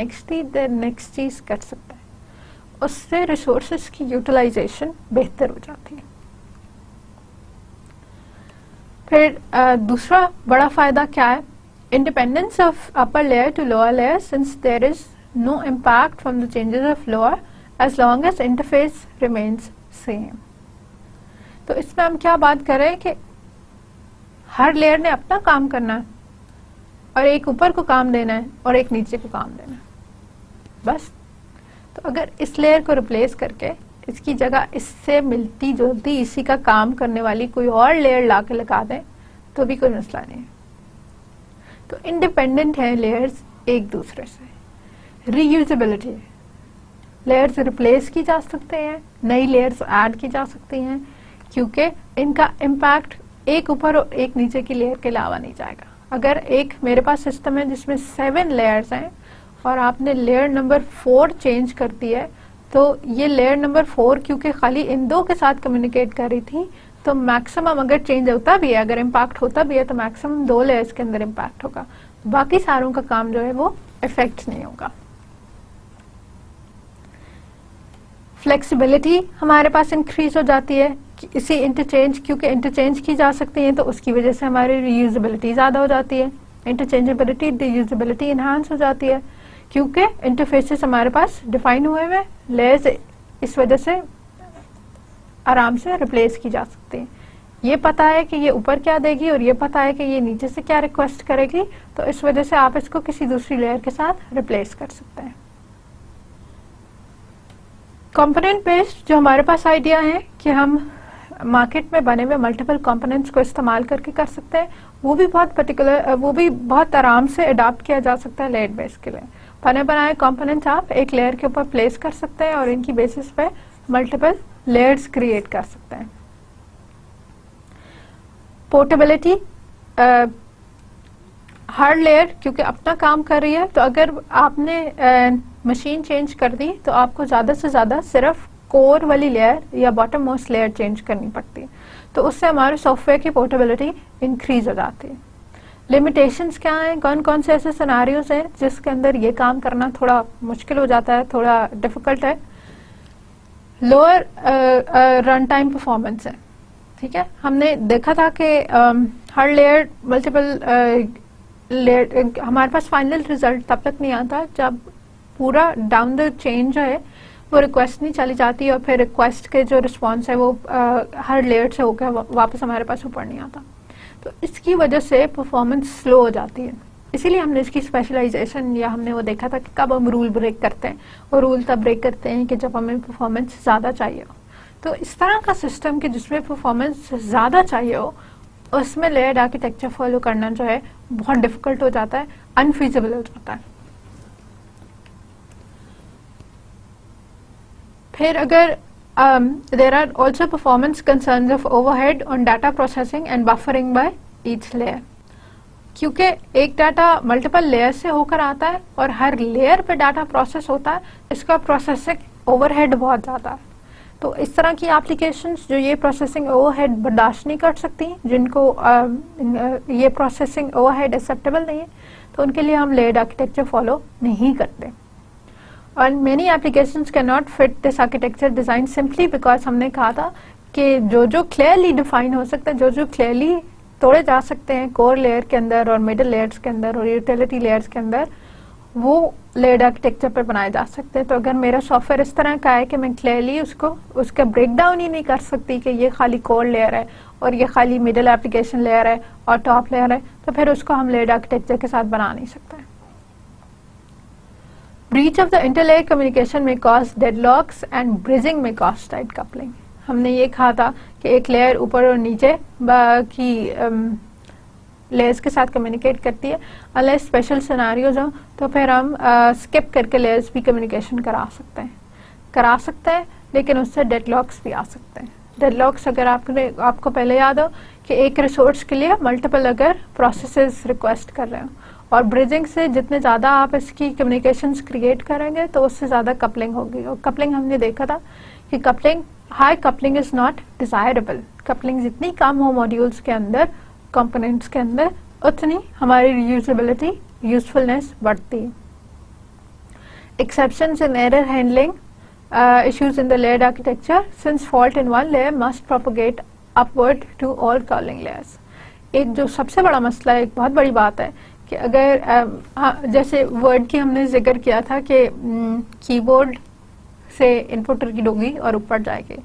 Speaker 1: नेक्स्ट चीज़ कर सकते हैं। उससे रिसोर्सेज की यूटिलाइजेशन बेहतर हो जाती है। फिर दूसरा बड़ा फायदा क्या है? Independence of upper layer to lower layer, since there is no impact from the changes of lower as long as interface remains same. तो इसमें हम क्या बात कर रहे हैं कि हर लेयर ने अपना काम करना है, और एक ऊपर को काम देना है और एक नीचे को काम देना है, बस। तो अगर इस लेयर को रिप्लेस करके इसकी जगह इससे मिलती जुलती इसी का काम करने वाली कोई और लेयर ला के लगा दें तो भी कोई मसला नहीं है। तो इंडिपेंडेंट है लेयर्स एक दूसरे से। रीयूजेबिलिटी, लेयर्स रिप्लेस की जा सकते हैं, नई लेयर्स ऐड की जा सकती हैं, क्योंकि इनका इम्पैक्ट एक ऊपर और एक नीचे की लेयर के अलावा नहीं जाएगा। अगर एक मेरे पास सिस्टम है जिसमें 7 लेयर्स हैं और आपने लेयर नंबर 4 चेंज कर दी है, तो ये लेयर नंबर 4 क्योंकि खाली इन दो के साथ कम्युनिकेट कर रही थी, तो मैक्सिमम अगर चेंज होता भी है, अगर इम्पैक्ट होता भी है, तो मैक्सिमम 2 लेयर्स के अंदर इम्पैक्ट होगा, बाकी सारों का काम जो है वो इफेक्ट नहीं होगा। फ्लेक्सिबिलिटी हमारे पास इंक्रीज हो जाती है कि इसी इंटरचेंज, क्योंकि इंटरचेंज की जा सकती है, तो उसकी वजह से हमारी रीयूजेबिलिटी ज़्यादा हो जाती है। इंटरचेंजेबिलिटी, रीयूजेबिलिटी इनहांस हो जाती है, क्योंकि इंटरफेसेस हमारे पास डिफाइन हुए हुए, लेयर्स इस वजह से आराम से रिप्लेस की जा सकती है। ये पता है कि ये ऊपर क्या देगी और ये पता है कि ये नीचे से क्या रिक्वेस्ट करेगी, तो इस वजह से आप इसको किसी दूसरी लेयर के साथ रिप्लेस कर सकते हैं। कंपोनेंट बेस्ड जो हमारे पास आइडिया है कि हम मार्केट में बने हुए मल्टीपल कंपोनेंट्स को इस्तेमाल करके कर सकते हैं, वो भी बहुत पर्टिकुलर, वो भी बहुत आराम से अडॉप्ट किया जा सकता है लेयर बेस के लिए। बने बनाए कंपोनेंट्स आप एक लेयर के ऊपर प्लेस कर सकते हैं और इनकी बेसिस पे मल्टीपल लेयर्स क्रिएट कर सकते हैं। पोर्टेबिलिटी, हर लेयर क्योंकि अपना काम कर रही है, तो अगर आपने मशीन चेंज कर दी तो आपको ज़्यादा से ज़्यादा सिर्फ कोर वाली लेयर या बॉटम मोस्ट लेयर चेंज करनी पड़ती है, तो उससे हमारे सॉफ्टवेयर की पोर्टेबिलिटी इंक्रीज हो जाती है। लिमिटेशंस क्या हैं? कौन कौन से ऐसे सिनेरियोज हैं जिसके अंदर ये काम करना थोड़ा मुश्किल हो जाता है, थोड़ा डिफिकल्ट है? लोअर रन टाइम परफॉर्मेंस है। ठीक है, हमने देखा था कि हर लेयर मल्टीपल लेयर, हमारे पास फाइनल रिजल्ट तब तक नहीं आता जब पूरा डाउन द चेन जो है वो रिक्वेस्ट नहीं चली जाती, और फिर रिक्वेस्ट के जो रिस्पॉन्स है वो हर लेयर से होकर वापस हमारे पास ऊपर नहीं आता, तो इसकी वजह से परफॉर्मेंस स्लो हो जाती है। इसीलिए हमने इसकी स्पेशलाइजेशन, या हमने वो देखा था कि कब हम रूल ब्रेक करते हैं, और रूल तब ब्रेक करते हैं कि जब हमें परफॉर्मेंस ज़्यादा चाहिए हो। तो इस तरह का सिस्टम कि जिसमें परफॉर्मेंस ज़्यादा चाहिए हो, उसमें लेयर्ड आर्किटेक्चर फॉलो करना जो है बहुत डिफिकल्ट हो जाता है, अनफीजिबल हो जाता है। फिर अगर there are also performance concerns of overhead on data processing and buffering by each layer, क्योंकि एक डाटा मल्टीपल लेयर से होकर आता है और हर लेयर पे डाटा प्रोसेस होता है, इसका प्रोसेसिंग ओवरहेड बहुत ज़्यादा है। तो इस तरह की एप्लीकेशंस जो ये प्रोसेसिंग ओवरहेड बर्दाश्त नहीं कर सकती, जिनको ये प्रोसेसिंग ओवरहेड एक्सेप्टेबल नहीं है, तो उनके लिए हम लेयर्ड आर्किटेक्चर फॉलो नहीं करते। और many applications can not fit this architecture design simply because हमने कहा था कि जो जो क्लियरली डिफाइन हो सकता है, जो जो क्लियरली तोड़े जा सकते हैं कोर लेयर के अंदर और मिडिल लेयर्स के अंदर और यूटिलिटी लेयर्स के अंदर, वो लेयर्ड आर्किटेक्चर पर बनाए जा सकते हैं। तो अगर मेरा सॉफ्टवेयर इस तरह का है कि मैं क्लियरली उसका ब्रेक डाउन ही नहीं कर सकती कि ये खाली कोर लेयर है और ये खाली मिडिल एप्लीकेशन लेयर है और टॉप लेयर है, तो फिर उसको हम लेयर्ड आर्किटेक्चर के साथ बना नहीं सकते। Breach of the interlayer communication में कॉज डेडलॉक्स एंड ब्रिजिंग में कॉज टाइट कपलिंग। हमने ये कहा था कि एक लेयर ऊपर और नीचे की लेयर्स के साथ कम्युनिकेट करती है, अनलेस स्पेशल सिनारियोज हो तो फिर हम स्किप करके लेयर्स भी कम्युनिकेशन करा सकते हैं, लेकिन उससे डेडलॉक्स भी आ सकते हैं। डेडलॉक्स अगर आपको पहले याद हो कि एक रिसोर्स के लिए मल्टीपल अगर प्रोसेसेस रिक्वेस्ट कर रहे हो, और ब्रिजिंग से जितने ज़्यादा आप इसकी कम्युनिकेशंस क्रिएट करेंगे तो उससे ज़्यादा कपलिंग होगी। और कपलिंग हमने देखा था कि high coupling is not desirable. Coupling जितनी कम हो मॉड्यूल्स के अंदर, कंपोनेंट्स के अंदर, उतनी हमारी रीयूजेबिलिटी, यूजफुलनेस बढ़ती है। Exceptions in error handling issues in the layered architecture, since fault in one layer must propagate upward to all calling layers। एक जो सबसे बड़ा मसला है, एक बहुत बड़ी बात है कि अगर जैसे वर्ड की हमने जिक्र किया था कि कीबोर्ड से इनपुट रीड होगी और ऊपर जाएगी,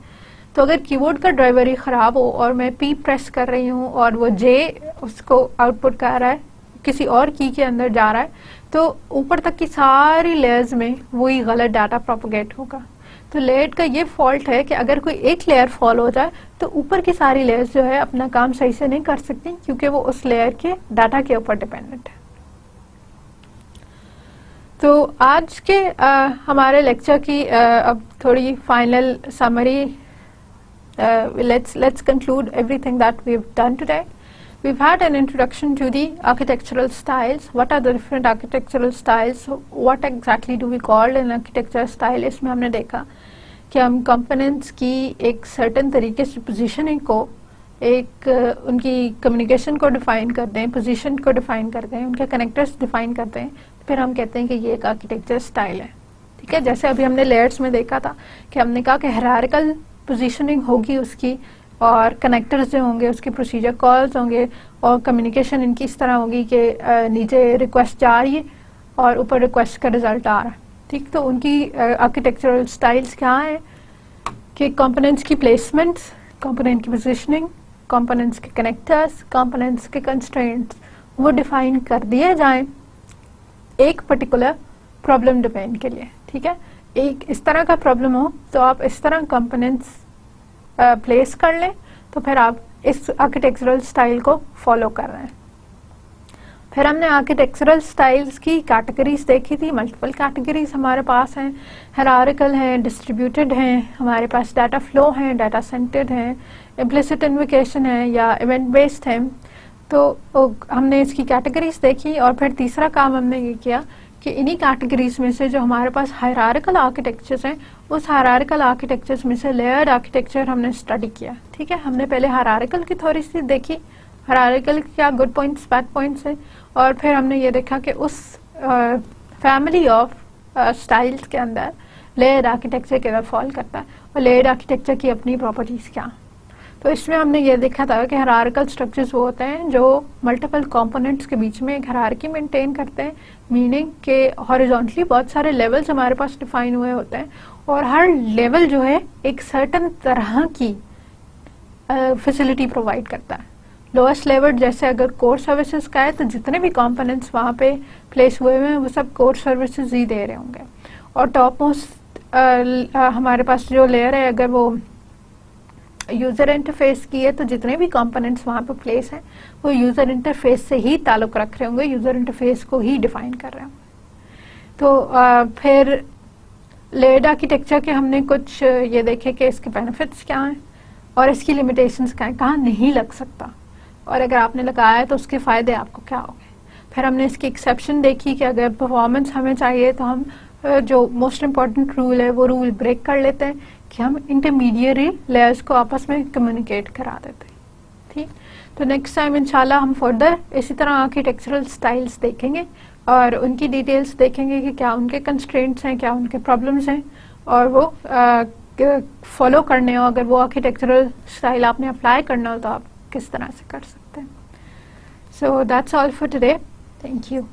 Speaker 1: तो अगर कीबोर्ड का ड्राइवर ही ख़राब हो और मैं पी प्रेस कर रही हूँ और वो जे उसको आउटपुट कर रहा है, किसी और की के अंदर जा रहा है, तो ऊपर तक की सारी लेयर्स में वही गलत डाटा प्रोपोगेट होगा। तो लेयर का ये फॉल्ट है कि अगर कोई एक लेयर फॉल हो जाए तो ऊपर की सारी लेयर्स जो है अपना काम सही से नहीं कर सकती, क्योंकि वो उस लेयर के डाटा के ऊपर डिपेंडेंट है। तो आज के हमारे लेक्चर की अब थोड़ी final summary, let's conclude everything that we've done today. We've had an introduction to the architectural styles. What are the different architectural styles? What exactly do we call an architectural style? इसमें हमने देखा कि हम components की एक certain तरीके से positioning को, एक उनकी communication को define करते हैं, position को define करते हैं, उनके connectors define करते हैं, फिर हम कहते हैं कि ये एक architecture style है। ठीक है, जैसे अभी हमने layers में देखा था कि हमने कहा कि hierarchical positioning होगी उसकी, और कनेक्टर्स जो होंगे उसके प्रोसीजर कॉल्स होंगे, और कम्युनिकेशन इनकी इस तरह होगी कि नीचे रिक्वेस्ट जा रही है और ऊपर रिक्वेस्ट का रिजल्ट आ रहा है। ठीक, तो उनकी आर्किटेक्चरल स्टाइल्स क्या हैं कि कंपोनेंट्स की प्लेसमेंट्स, कंपोनेंट की पोजीशनिंग, कंपोनेंट्स के कनेक्टर्स, कंपोनेंट्स के कंस्ट्रेंट्स, वो डिफाइन कर दिए जाएं एक पर्टिकुलर प्रॉब्लम डोमेन के लिए। ठीक है, एक इस तरह का प्रॉब्लम हो तो आप इस तरह कंपोनेंट्स प्लेस कर लें, तो फिर आप इस आर्किटेक्चरल स्टाइल को फॉलो कर रहे हैं। फिर हमने आर्किटेक्चरल स्टाइल्स की कैटेगरीज देखी थी। मल्टीपल कैटेगरीज हमारे पास हैं, हायरार्किकल हैं, डिस्ट्रीब्यूटेड हैं, हमारे पास डाटा फ्लो हैं, डाटा सेंटर्ड हैं, इम्प्लिसिट इन्वोकेशन है या इवेंट बेस्ड हैं। तो हमने इसकी कैटेगरीज देखी, और फिर तीसरा काम हमने ये किया कि इन्हीं कैटेगरीज में से जो हमारे पास हायरार्किकल आर्किटेक्चर्स हैं, उस हायरार्किकल आर्किटेक्चर्स में से लेयर्ड आर्किटेक्चर हमने स्टडी किया। ठीक है, हमने पहले हायरार्किकल की थोड़ी सी देखी, हायरार्किकल के क्या गुड पॉइंट्स, बैड पॉइंट्स हैं, और फिर हमने ये देखा कि उस फैमिली ऑफ स्टाइल्स के अंदर लेयर्ड आर्किटेक्चर किधर फॉल करता है और लेयर्ड आर्किटेक्चर की अपनी प्रॉपर्टीज़ क्या। तो इसमें हमने ये देखा था कि हायरार्किकल स्ट्रक्चर्स वो होते हैं जो मल्टीपल कंपोनेंट्स के बीच में एक हायरार्की मेंटेन करते हैं, मीनिंग के हॉरिजॉन्टली बहुत सारे लेवल्स हमारे पास डिफाइन हुए होते हैं, और हर लेवल जो है एक सर्टन तरह की फैसिलिटी प्रोवाइड करता है। लोएस्ट लेवल जैसे अगर कोर सर्विसेज का है तो जितने भी कंपोनेंट्स वहाँ पे प्लेस हुए हुए हैं वो सब कोर सर्विसेज ही दे रहे होंगे, और टॉप मोस्ट हमारे पास जो लेयर है अगर वो यूज़र इंटरफेस की है तो जितने भी कंपोनेंट्स वहाँ पे प्लेस हैं वो यूज़र इंटरफेस से ही ताल्लुक़ रख रहे होंगे, यूज़र इंटरफेस को ही डिफाइन कर रहे होंगे। तो फिर लेयर्ड आर्किटेक्चर के हमने कुछ ये देखे कि इसके बेनिफिट्स क्या हैं और इसकी लिमिटेशंस क्या हैं, कहाँ नहीं लग सकता, और अगर आपने लगाया है तो उसके फ़ायदे आपको क्या होंगे। फिर हमने इसकी एक्सेप्शन देखी कि अगर परफॉर्मेंस हमें चाहिए तो हम जो मोस्ट इम्पॉर्टेंट रूल है वो रूल ब्रेक कर लेते हैं कि हम इंटरमीडिएरी लेयर्स को आपस में कम्युनिकेट करा देते हैं। ठीक, तो नेक्स्ट टाइम इंशाल्लाह हम फर्दर इसी तरह आर्किटेक्चरल स्टाइल्स देखेंगे और उनकी डिटेल्स देखेंगे कि क्या उनके कंस्ट्रेंट्स हैं, क्या उनके प्रॉब्लम्स हैं, और वो फॉलो करने हो, अगर वो आर्किटेक्चरल स्टाइल आपने अप्लाई करना हो तो आप किस तरह से कर सकते हैं। So that's all for today, thank you.